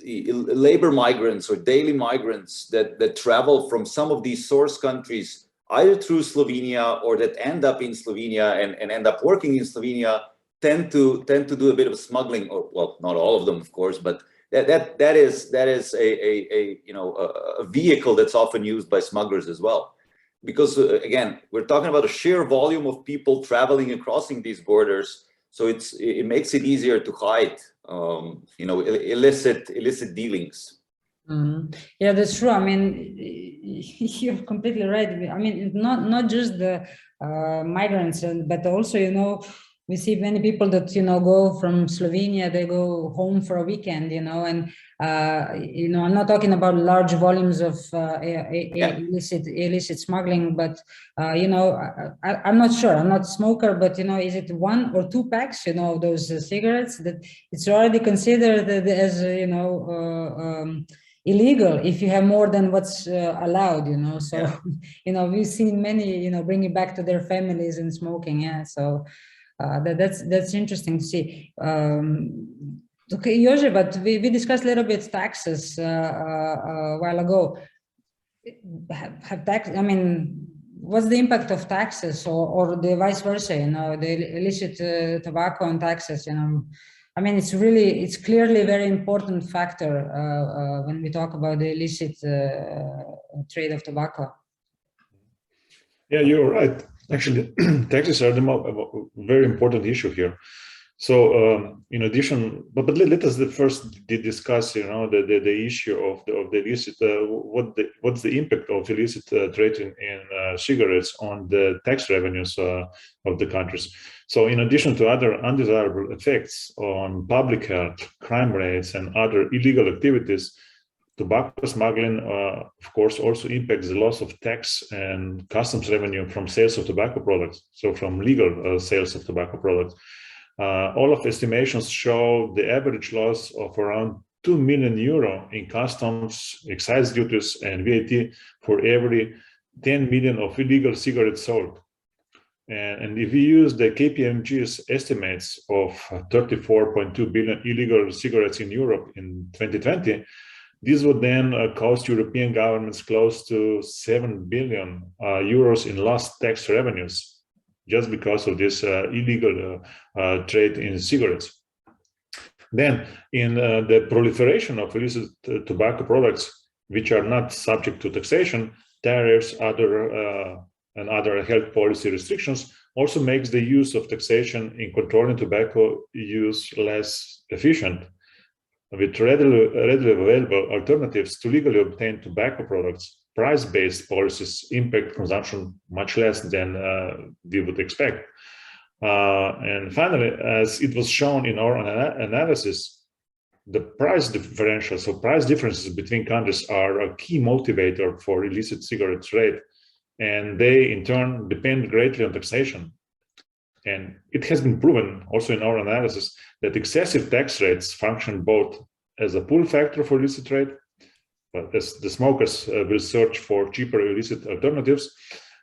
labor migrants or daily migrants that travel from some of these source countries, either through Slovenia or that end up in Slovenia and end up working in Slovenia, tend to do a bit of smuggling, or well, not all of them, of course, but that is a vehicle that's often used by smugglers as well. Because again, we're talking about a sheer volume of people traveling and crossing these borders, so it makes it easier to hide illicit dealings. Mm-hmm. Yeah, that's true. I mean, you're completely right. I mean, not just the migrants, but also, we see many people that, go from Slovenia, they go home for a weekend, and, I'm not talking about large volumes of illicit smuggling, but, I'm not sure, I'm not a smoker, but, is it 1 or 2 packs, of those cigarettes that it's already considered as, illegal if you have more than what's allowed, so, we've seen many, bring it back to their families and smoking. Yeah. So, that's interesting to see. Okay, Jože, but we discussed a little bit taxes a while ago. What's the impact of taxes or the vice versa? The illicit tobacco and taxes. It's clearly a very important factor when we talk about the illicit trade of tobacco. Yeah, you're right. Actually, taxes are the very important issue here. So in addition, but let us first discuss, the issue of the illicit. What's the impact of illicit trade in cigarettes on the tax revenues of the countries? So in addition to other undesirable effects on public health, crime rates, and other illegal activities, tobacco smuggling, of course, also impacts the loss of tax and customs revenue from sales of tobacco products. So from legal sales of tobacco products. All of estimations show the average loss of around 2 million euro in customs, excise duties, and VAT for every 10 million of illegal cigarettes sold. And if we use the KPMG's estimates of 34.2 billion illegal cigarettes in Europe in 2020, this would then cost European governments close to 7 billion euros in lost tax revenues, just because of this illegal trade in cigarettes. Then, in the proliferation of illicit tobacco products, which are not subject to taxation, tariffs, and other health policy restrictions, also makes the use of taxation in controlling tobacco use less efficient. With readily available alternatives to legally obtained tobacco products, price-based policies impact consumption much less than we would expect. And finally, as it was shown in our analysis, the price differential, so price differences between countries, are a key motivator for illicit cigarette trade, and they in turn depend greatly on taxation. And it has been proven also in our analysis that excessive tax rates function both as a pull factor for illicit trade, as the smokers will search for cheaper illicit alternatives,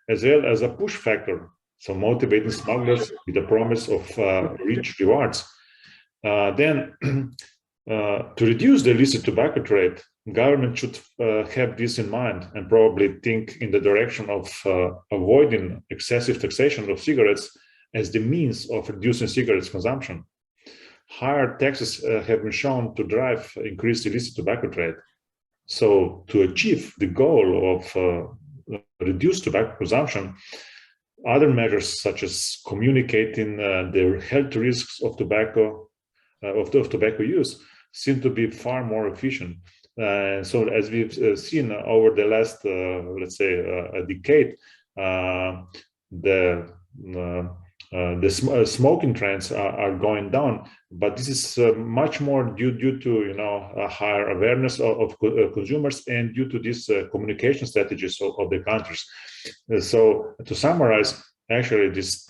as well as a push factor, so motivating smugglers with the promise of rich rewards. Then, to reduce the illicit tobacco trade, government should have this in mind and probably think in the direction of avoiding excessive taxation of cigarettes as the means of reducing cigarettes consumption. Higher taxes have been shown to drive increased illicit tobacco trade. So to achieve the goal of reduced tobacco consumption, other measures such as communicating the health risks of tobacco use seem to be far more efficient. So as we've seen over the last, let's say, a decade, the smoking trends are going down, but this is much more due to a higher awareness of consumers and due to these communication strategies of the countries. So to summarize, actually this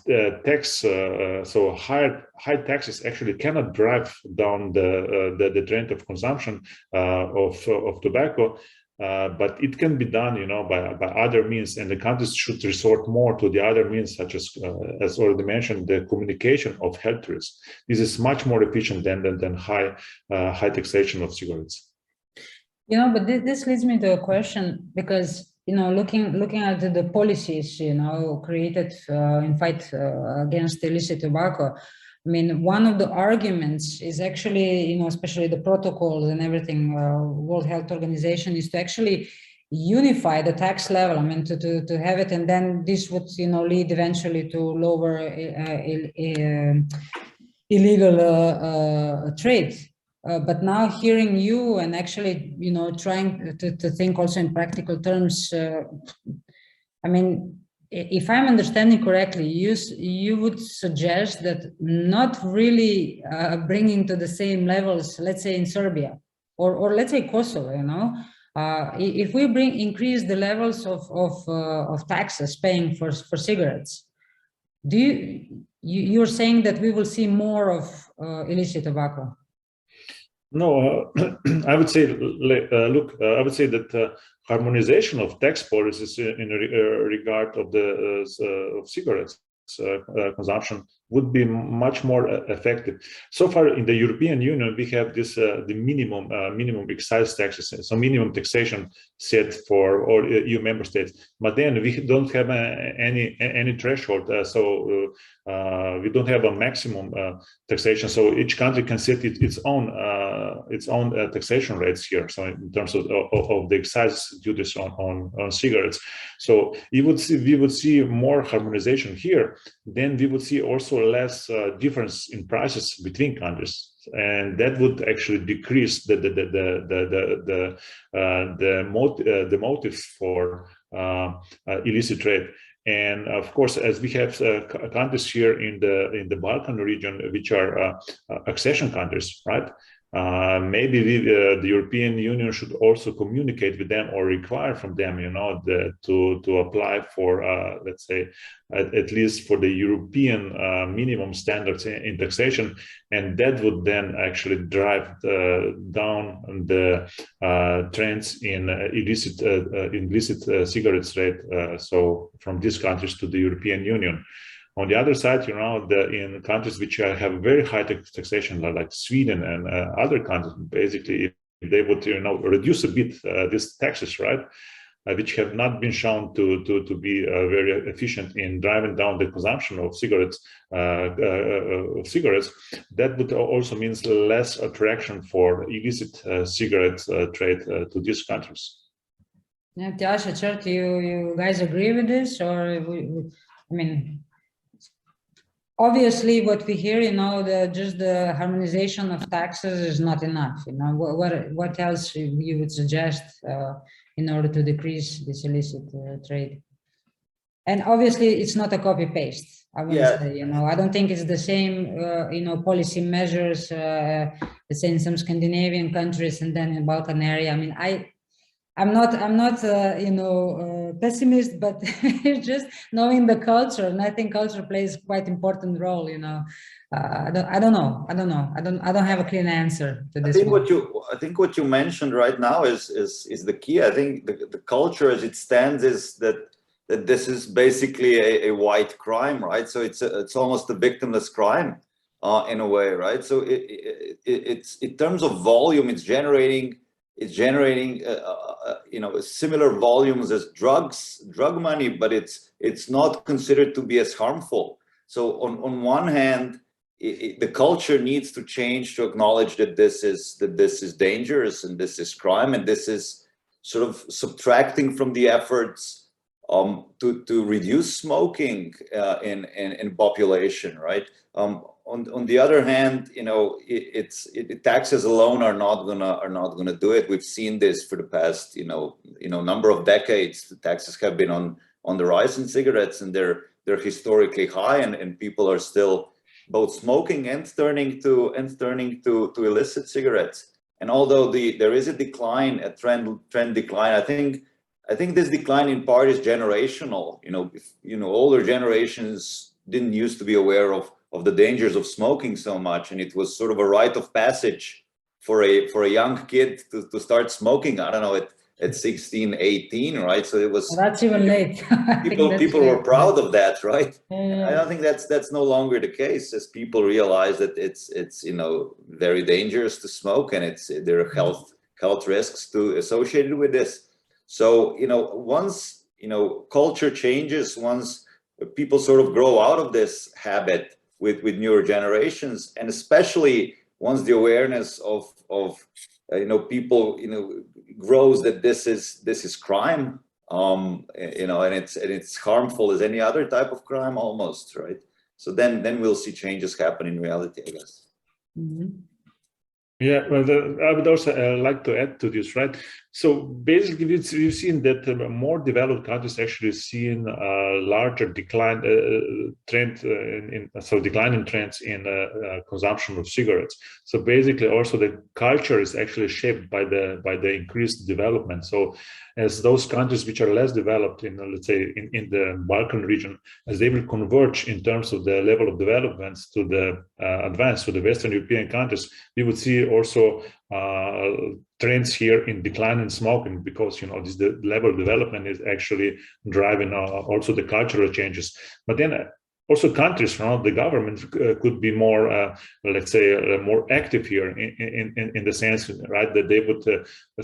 tax, so high taxes actually cannot drive down the trend of consumption of tobacco. But it can be done, by other means, and the countries should resort more to the other means, such as already mentioned, the communication of health risks. This is much more efficient than high taxation of cigarettes. But this leads me to a question, because looking at the policies, created in fight against illicit tobacco. I mean, one of the arguments is actually, especially the protocols and everything, World Health Organization, is to actually unify the tax level. I mean, to have it, and then this would, lead eventually to lower illegal trade. But now hearing you and actually, trying to think also in practical terms, I mean, if I'm understanding correctly, you would suggest that not really bringing to the same levels, let's say in Serbia, or let's say Kosovo, if we increase the levels of taxes paying for cigarettes, you're saying that we will see more of illicit tobacco? No, I would say, I would say that harmonization of tax policies in regard of of cigarettes consumption would be much more effective. So far in the European Union, we have this the minimum excise taxes, so minimum taxation set for all EU member states. But then we don't have any threshold, so we don't have a maximum taxation. So each country can set its own taxation rates here. So in terms of the excise duties on cigarettes, so we would see more harmonization here. Then we would see also less difference in prices between countries, and that would actually decrease the motives for illicit trade. And of course, as we have countries here in the Balkan region, which are accession countries, right? Maybe the European Union should also communicate with them or require from them, to apply for, let's say, at least for the European minimum standards in taxation, and that would then actually drive down the trends in illicit cigarette trade. So from these countries to the European Union. On the other side, in countries which have very high taxation, like Sweden and other countries, basically, if they would, reduce a bit these taxes, right, which have not been shown to be very efficient in driving down the consumption of cigarettes, that would also means less attraction for illicit cigarette trade to these countries. Yeah, Tjaša, do you guys agree with this, or I mean? Obviously, what we hear, just the harmonization of taxes is not enough. What else you would suggest in order to decrease this illicit trade? And obviously, it's not a copy paste. I would say, I don't think it's the same, policy measures. Let's say in some Scandinavian countries and then in Balkan area. I mean, I'm not pessimist, but it's just knowing the culture, and I think culture plays quite important role. I don't know. I don't have a clear answer to this. I think what you mentioned right now is the key. I think the culture as it stands is that this is basically a white crime, right? So it's almost a victimless crime in a way, right? So it's in terms of volume, it's generating similar volumes as drug money, but it's not considered to be as harmful. So on one hand, the culture needs to change to acknowledge that this is dangerous and this is crime, and this is sort of subtracting from the efforts to reduce smoking in population, right? On the other hand, taxes alone are not gonna do it. We've seen this for the past number of decades. The taxes have been on the rise in cigarettes, and they're historically high, and people are still both smoking and turning to illicit cigarettes. And although there is a decline, a trend decline, I think this decline in part is generational. Older generations didn't used to be aware of the dangers of smoking so much, and it was sort of a rite of passage for a young kid to start smoking. I don't know, at 16, 18, right? So it was. Well, that's even late. people were proud of that, right? Yeah. I don't think that's no longer the case, as people realize that it's very dangerous to smoke, and there are health risks associated with this. So once culture changes, once people sort of grow out of this habit with newer generations, and especially once the awareness of people grows that this is crime, and it's harmful as any other type of crime almost, right? So then we'll see changes happen in reality, I guess. Mm-hmm. Yeah, well, I would also like to add to this, right? So basically, we've seen that more developed countries actually seen a larger decline trend declining trends in consumption of cigarettes. So basically, also the culture is actually shaped by the increased development. So as those countries which are less developed in, let's say, in the Balkan region, as they will converge in terms of the level of developments to the advance to the Western European countries, we would see also trends here in decline in smoking, because the level of development is actually driving also the cultural changes. But then also countries, the government could be more, let's say, more active here in the sense, right, that they would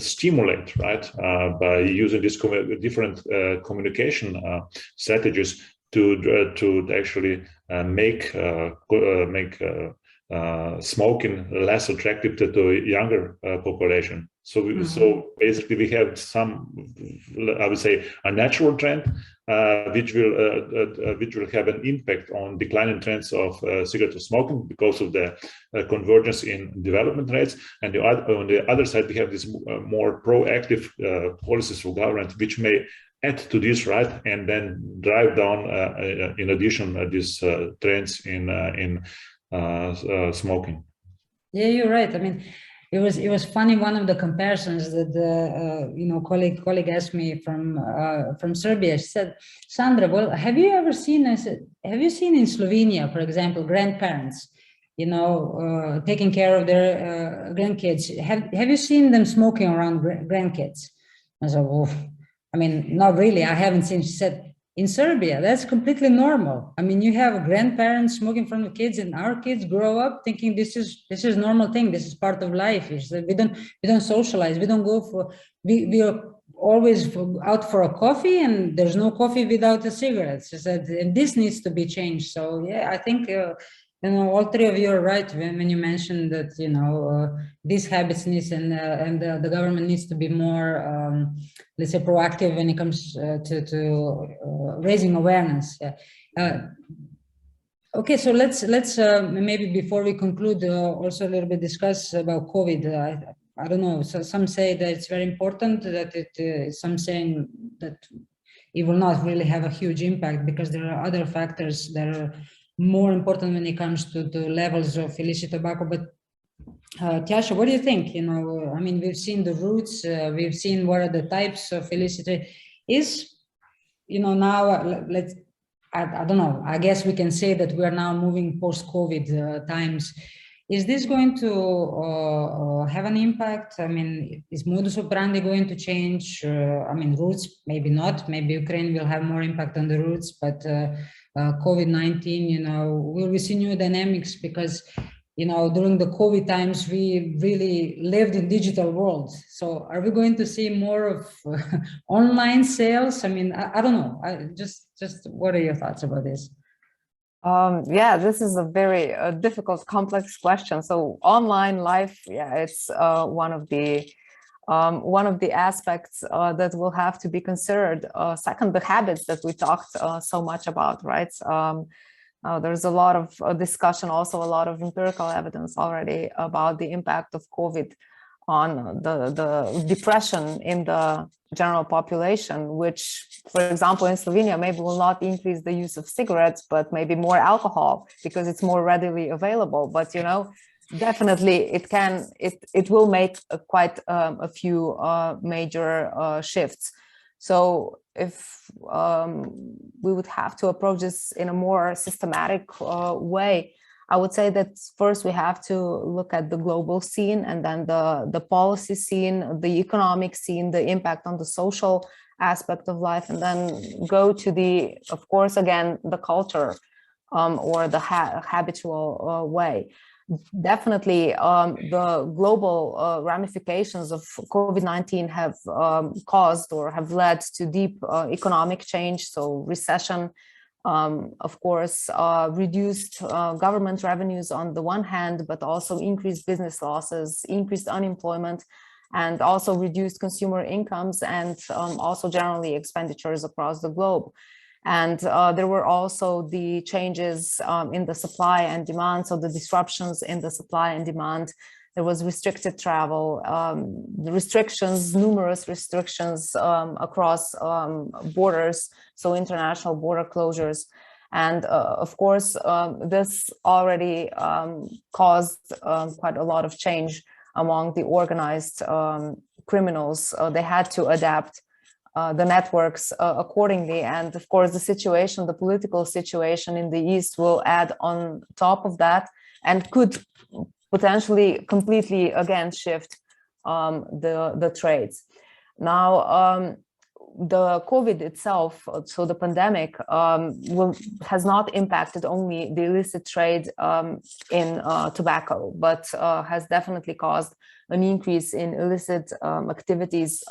stimulate, right, by using these different communication strategies to actually make smoking less attractive to younger population. So, so basically, we have some, I would say, a natural trend which will have an impact on declining trends of cigarette smoking because of the convergence in development rates. And on the other side, we have this more proactive policies for government, which may add to this, right, and then drive down, in addition, these trends in smoking. Yeah, you're right. I mean, it was funny. One of the comparisons that colleague asked me from Serbia. She said, "Sandra, well, have you ever seen? I said, have you seen in Slovenia, for example, grandparents, taking care of their grandkids? Have you seen them smoking around grandkids?" I said, "Well, I mean, not really. I haven't seen." She said, "In Serbia, that's completely normal. I mean, you have grandparents smoking in front of kids, and our kids grow up thinking this is normal thing. This is part of life. We don't socialize. We don't go for. We are always out for a coffee, and there's no coffee without a cigarette." She said, and this needs to be changed. So yeah, I think all three of you are right when you mentioned that these habits needs and the government needs to be more let's say proactive when it comes to raising awareness. Okay, so let's maybe before we conclude also a little bit discuss about COVID. I don't know. So some say that it's very important. That some saying that it will not really have a huge impact because there are other factors that are more important when it comes to the levels of illicit tobacco. But Tjaša, what do you think? I mean, we've seen the roots, we've seen what are the types of illicit. Is now I don't know. I guess we can say that we are now moving post-COVID times. Is this going to have an impact? I mean, is modus operandi going to change? I mean, roots, maybe not. Maybe Ukraine will have more impact on the roots, but COVID-19, will we see new dynamics? Because, during the COVID times, we really lived in digital world. So are we going to see more of online sales? I mean, I don't know. Just what are your thoughts about this? Yeah, this is a very difficult, complex question. So online life, yeah, it's one of the aspects that will have to be considered. Second, the habits that we talked so much about, right? There's a lot of discussion, also a lot of empirical evidence already about the impact of COVID on the depression in the general population, which, for example, in Slovenia, maybe will not increase the use of cigarettes, but maybe more alcohol because it's more readily available. But, definitely it will make quite a few major shifts. So if we would have to approach this in a more systematic way, I would say that first we have to look at the global scene, and then the policy scene, the economic scene, the impact on the social aspect of life, and then go to of course, again, the culture or the habitual way. Definitely, the global ramifications of COVID-19 have caused or have led to deep economic change. So recession, of course, reduced government revenues on the one hand, but also increased business losses, increased unemployment, and also reduced consumer incomes, and also generally expenditures across the globe. And there were also the changes in the supply and demand, so the disruptions in the supply and demand. There was restricted travel, numerous restrictions across borders, so international border closures. And of course, this already caused quite a lot of change among the organized criminals. They had to adapt the networks accordingly. And of course, the political situation in the East will add on top of that and could potentially completely again shift the trades. Now, the COVID itself, so the pandemic, has not impacted only the illicit trade in tobacco, but has definitely caused an increase in illicit activities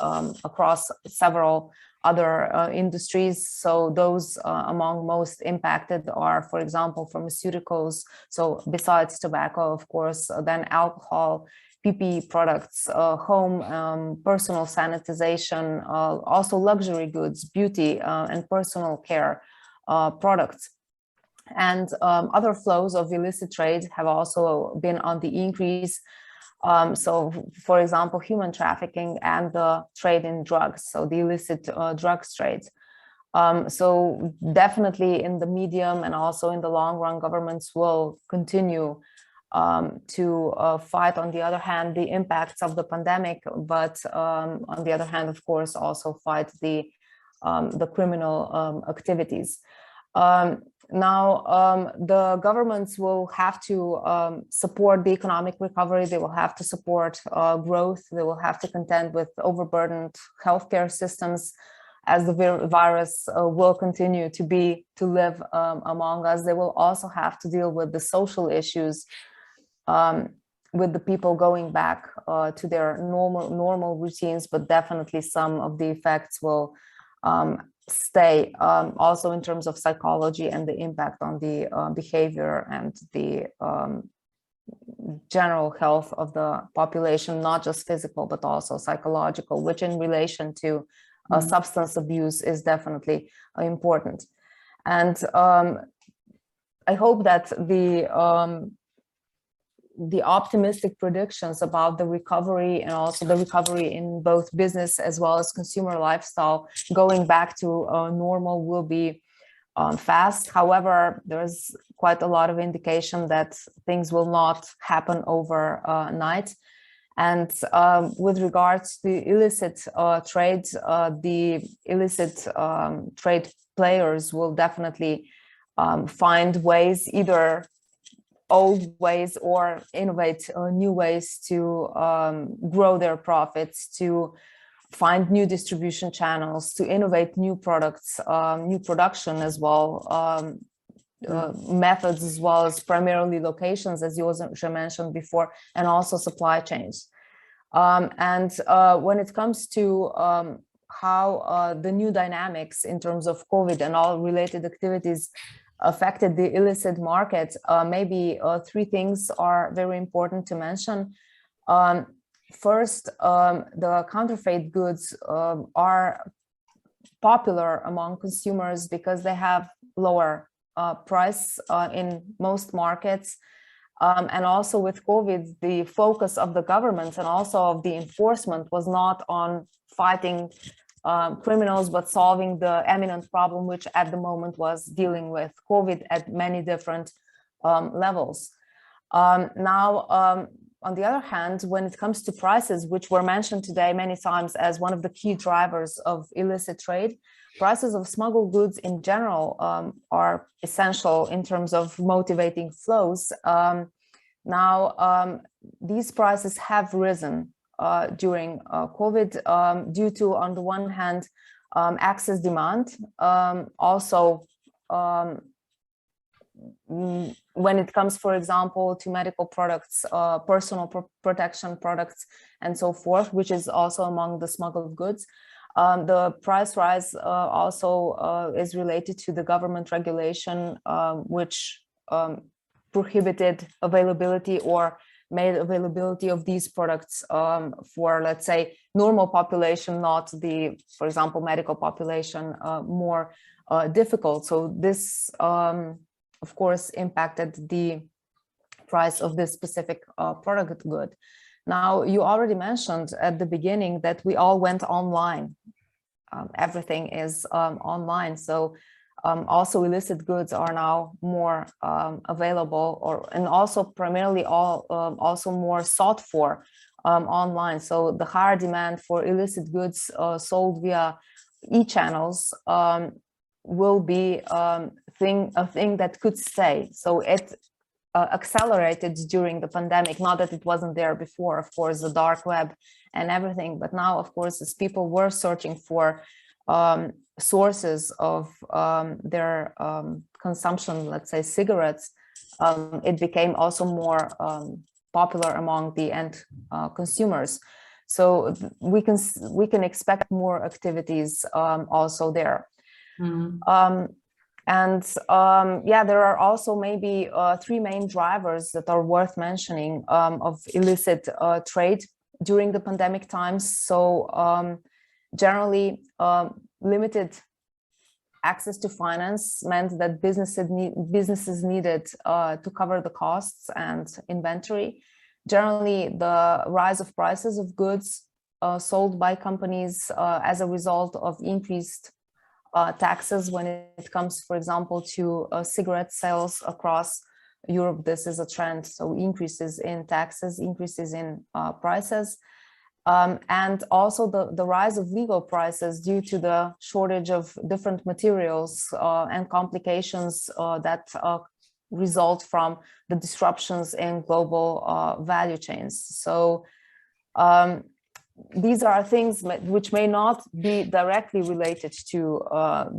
across several other industries. So those among most impacted are, for example, pharmaceuticals. So besides tobacco, of course, then alcohol, PPE products, home, personal sanitization, also luxury goods, beauty and personal care products. And other flows of illicit trade have also been on the increase. So, for example, human trafficking and the trade in drugs, so the illicit drugs trade. So definitely in the medium and also in the long run, governments will continue to fight, on the other hand, the impacts of the pandemic, but on the other hand, of course, also fight the criminal activities. Now, the governments will have to support the economic recovery. They will have to support growth. They will have to contend with overburdened healthcare systems as the virus will continue to live among us. They will also have to deal with the social issues, with the people going back to their normal routines, but definitely some of the effects will stay, also in terms of psychology and the impact on the behavior and the general health of the population, not just physical, but also psychological, which in relation to substance abuse is definitely important. And I hope that the optimistic predictions about the recovery and also the recovery in both business as well as consumer lifestyle going back to normal will be fast. However, there's quite a lot of indication that things will not happen overnight. And with regards to illicit trade, the illicit trade players will definitely find ways, either old ways or innovate new ways to grow their profits, to find new distribution channels, to innovate new products, new production as well, methods as well as primarily locations, as Jože mentioned before, and also supply chains. And when it comes to how the new dynamics in terms of COVID and all related activities affected the illicit market, maybe three things are very important to mention. First, the counterfeit goods are popular among consumers because they have lower price in most markets. And also with COVID, the focus of the government and also of the enforcement was not on fighting criminals, but solving the eminent problem, which at the moment was dealing with COVID at many different levels. Now, on the other hand, when it comes to prices, which were mentioned today many times as one of the key drivers of illicit trade, prices of smuggled goods in general are essential in terms of motivating flows. Now, these prices have risen during COVID due to, on the one hand, excess demand, also when it comes, for example, to medical products, personal protection products, and so forth, which is also among the smuggled goods. The price rise also is related to the government regulation, which prohibited availability or made availability of these products for, let's say, normal population, not the, for example, medical population, more difficult. So this, of course, impacted the price of this specific product good. Now, you already mentioned at the beginning that we all went online. Everything is online. So also illicit goods are now more available, and also primarily also more sought for online. So the higher demand for illicit goods sold via e-channels will be a thing that could stay. So it accelerated during the pandemic, not that it wasn't there before, of course, the dark web and everything, but now, of course, as people were searching for sources of their consumption, let's say cigarettes, it became also more popular among the end consumers. So we can expect more activities also there. Yeah, there are also maybe three main drivers that are worth mentioning of illicit trade during the pandemic times. So generally, limited access to finance meant that businesses needed to cover the costs and inventory. Generally, the rise of prices of goods sold by companies as a result of increased taxes when it comes, for example, to cigarette sales across Europe. This is a trend. So increases in taxes, increases in prices. And also the rise of legal prices due to the shortage of different materials and complications that result from the disruptions in global value chains. So these are things which may not be directly related to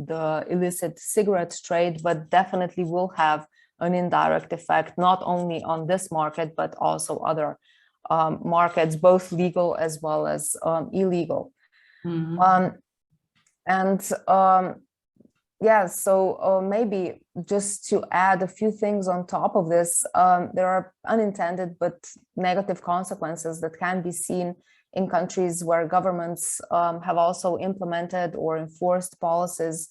the illicit cigarette trade, but definitely will have an indirect effect, not only on this market, but also other markets, both legal as well as illegal. Yeah, so maybe just to add a few things on top of this, there are unintended but negative consequences that can be seen in countries where governments have also implemented or enforced policies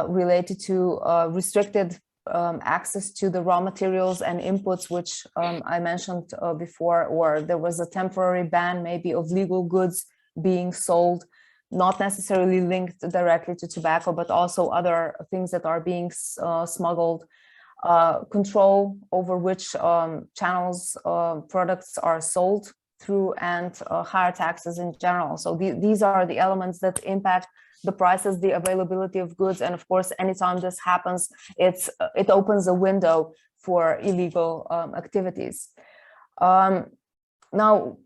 related to restricted access to the raw materials and inputs, which I mentioned before, or there was a temporary ban maybe of legal goods being sold, not necessarily linked directly to tobacco, but also other things that are being smuggled, control over which channels products are sold through, and higher taxes in general. So these are the elements that impact the prices, the availability of goods, and of course, anytime this happens, it opens a window for illegal activities. Now,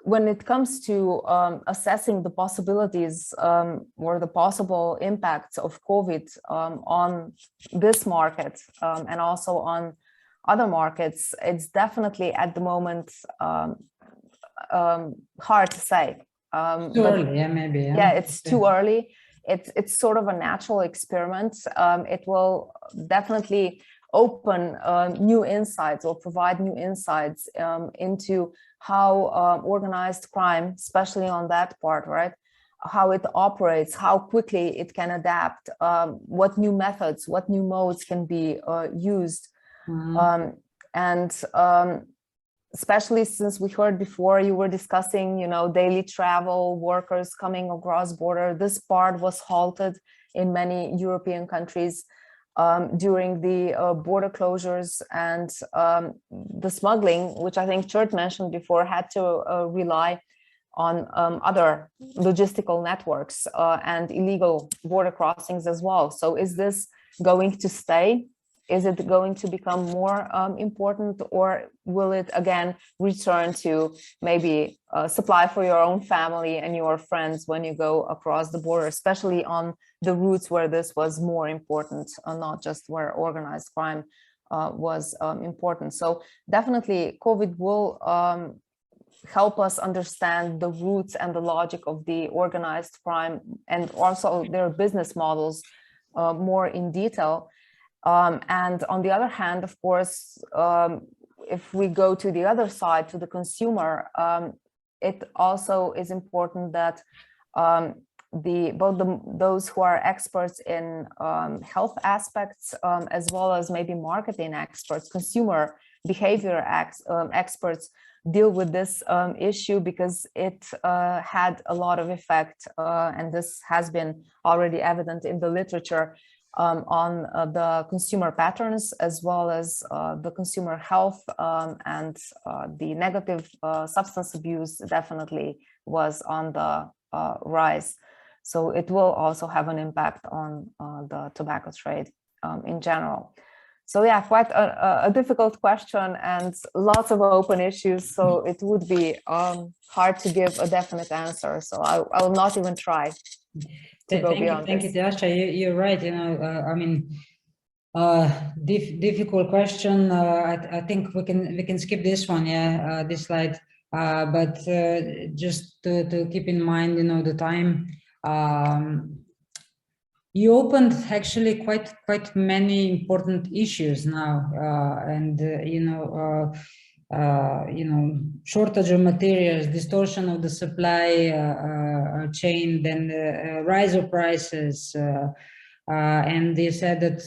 when it comes to assessing the possibilities or the possible impacts of COVID on this market and also on other markets, it's definitely at the moment hard to say. Too early, yeah, maybe. Yeah, it's too early. It's sort of a natural experiment. It will definitely open new insights or provide new insights into how organized crime, especially on that part, right? How it operates, how quickly it can adapt, what new methods, what new modes can be used. Especially since we heard before you were discussing, daily travel, workers coming across border. This part was halted in many European countries during the border closures, and the smuggling, which I think Tjaša mentioned before, had to rely on other logistical networks and illegal border crossings as well. So is this going to stay? Is it going to become more important, or will it again return to maybe supply for your own family and your friends when you go across the border, especially on the routes where this was more important, not just where organized crime was important? So definitely COVID will help us understand the roots and the logic of the organized crime and also their business models more in detail. And on the other hand, of course, if we go to the other side, to the consumer, it also is important that those who are experts in health aspects, as well as maybe marketing experts, consumer behavior experts, deal with this issue, because it had a lot of effect, and this has been already evident in the literature, on the consumer patterns, as well as the consumer health, and the negative substance abuse definitely was on the rise. So it will also have an impact on the tobacco trade in general. So yeah, quite a difficult question and lots of open issues. So it would be hard to give a definite answer. So I will not even try. go beyond Thank you, Tjaša. You're right. You know, I mean, difficult question. I think we can skip this one. Yeah, this slide. But just to keep in mind, you know, the time. You opened actually quite many important issues now, and you know, shortage of materials, distortion of the supply chain, then rise of prices, and they said that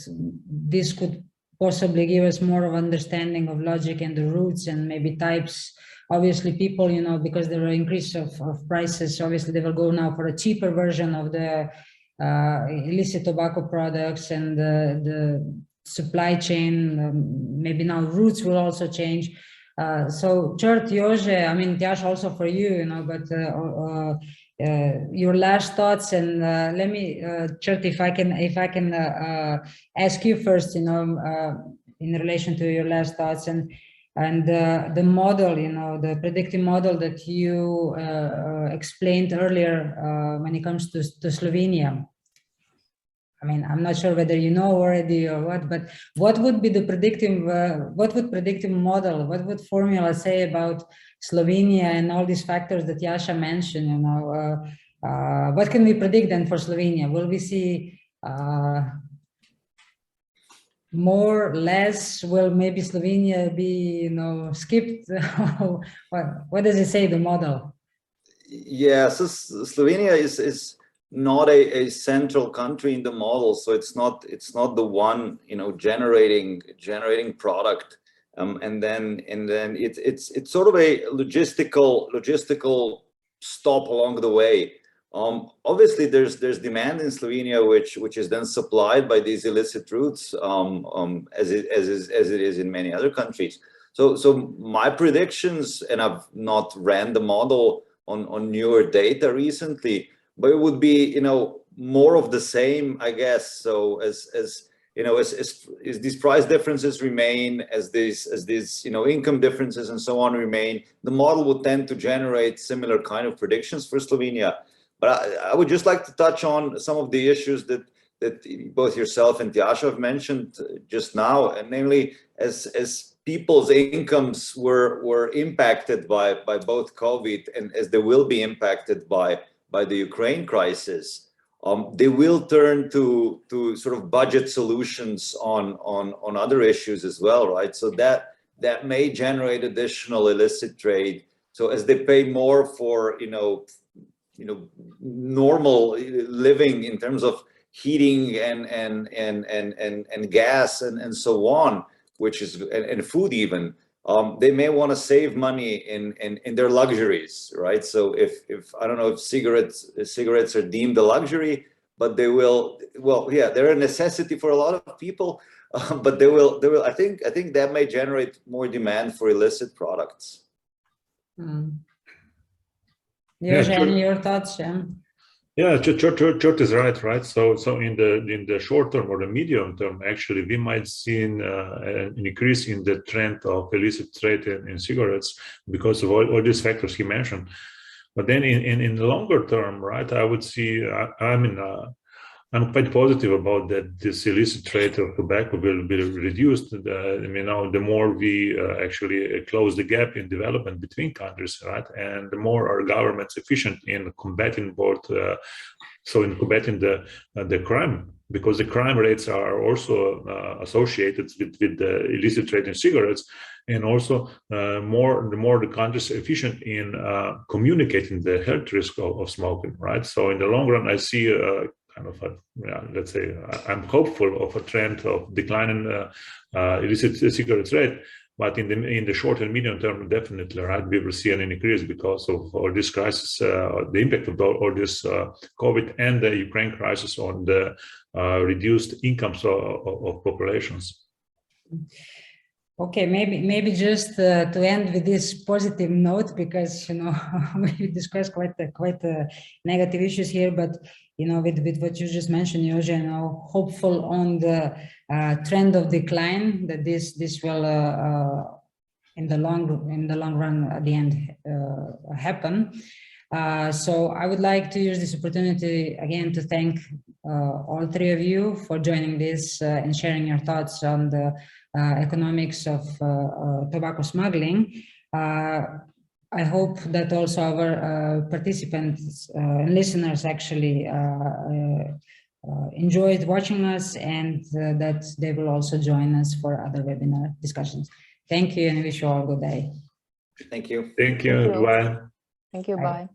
this could possibly give us more of understanding of logic and the roots and maybe types. Obviously, people, you know, because there are increase of prices, obviously they will go now for a cheaper version of the illicit tobacco products, and the supply chain, maybe now routes will also change. So Chert, Jože, I mean, Tjaša, also for you, you know, but your last thoughts, and let me, Chert, if I can ask you first, you know, in relation to your last thoughts, and the model, you know, the predictive model that you explained earlier when it comes to Slovenia. I mean, I'm not sure whether you know already or what, but what would be the predictive, what would predictive model, what would formula say about Slovenia and all these factors that Tjaša mentioned, you know, what can we predict then for Slovenia? Will we see more, less? Will maybe Slovenia be, you know, skipped? What does it say, the model? Yeah, so Slovenia is not a central country in the model, so it's not the one, you know, generating product, and then it's sort of a logistical stop along the way. Obviously there's demand in Slovenia which is then supplied by these illicit routes, as it is in many other countries. So my predictions, and I've not ran the model on newer data recently, but it would be, you know, more of the same, I guess. So as you know, as these price differences remain, as these you know, income differences and so on remain, the model would tend to generate similar kind of predictions for Slovenia. But I would just like to touch on some of the issues that both yourself and Tjaša have mentioned just now, and namely, as people's incomes were impacted by both COVID, and as they will be impacted by the Ukraine crisis, they will turn to sort of budget solutions on other issues as well, right? So that may generate additional illicit trade. So as they pay more for you know normal living in terms of heating and gas and so on, which is and food even, they may want to save money in their luxuries, right? So if I don't know if cigarettes are deemed a luxury, but they will, well, yeah, they're a necessity for a lot of people, but they will. I think that may generate more demand for illicit products. Jože, any your thoughts? Yeah, Chert is right. So in the short term or the medium term, actually, we might see an increase in the trend of illicit trade in cigarettes because of all these factors he mentioned. But then in the longer term, right, I would see. I'm quite positive about that. This illicit trade of tobacco will be reduced. The more we actually close the gap in development between countries, right, and the more our governments efficient in combating both. So in combating the crime, because the crime rates are also associated with the illicit trade in cigarettes, and also the more the countries are efficient in communicating the health risk of smoking, right? So in the long run, I see kind of let's say, I'm hopeful of a trend of declining illicit cigarette trade. But in the short and medium term, definitely, right, we will see an increase because of all this crisis, the impact of all this COVID and the Ukraine crisis on the reduced incomes of populations. Okay, maybe just to end with this positive note, because you know we discussed quite negative issues here, but you know with what you just mentioned, Jože, you know, hopeful on the trend of decline, that this will in the long run at the end happen. So I would like to use this opportunity again to thank all three of you for joining this and sharing your thoughts on the economics of tobacco smuggling. I hope that also our participants and listeners actually enjoyed watching us, and that they will also join us for other webinar discussions. Thank you, and wish you all a good day. Thank you. Thank you. Thank you. Bye. Thank you. Bye. Bye.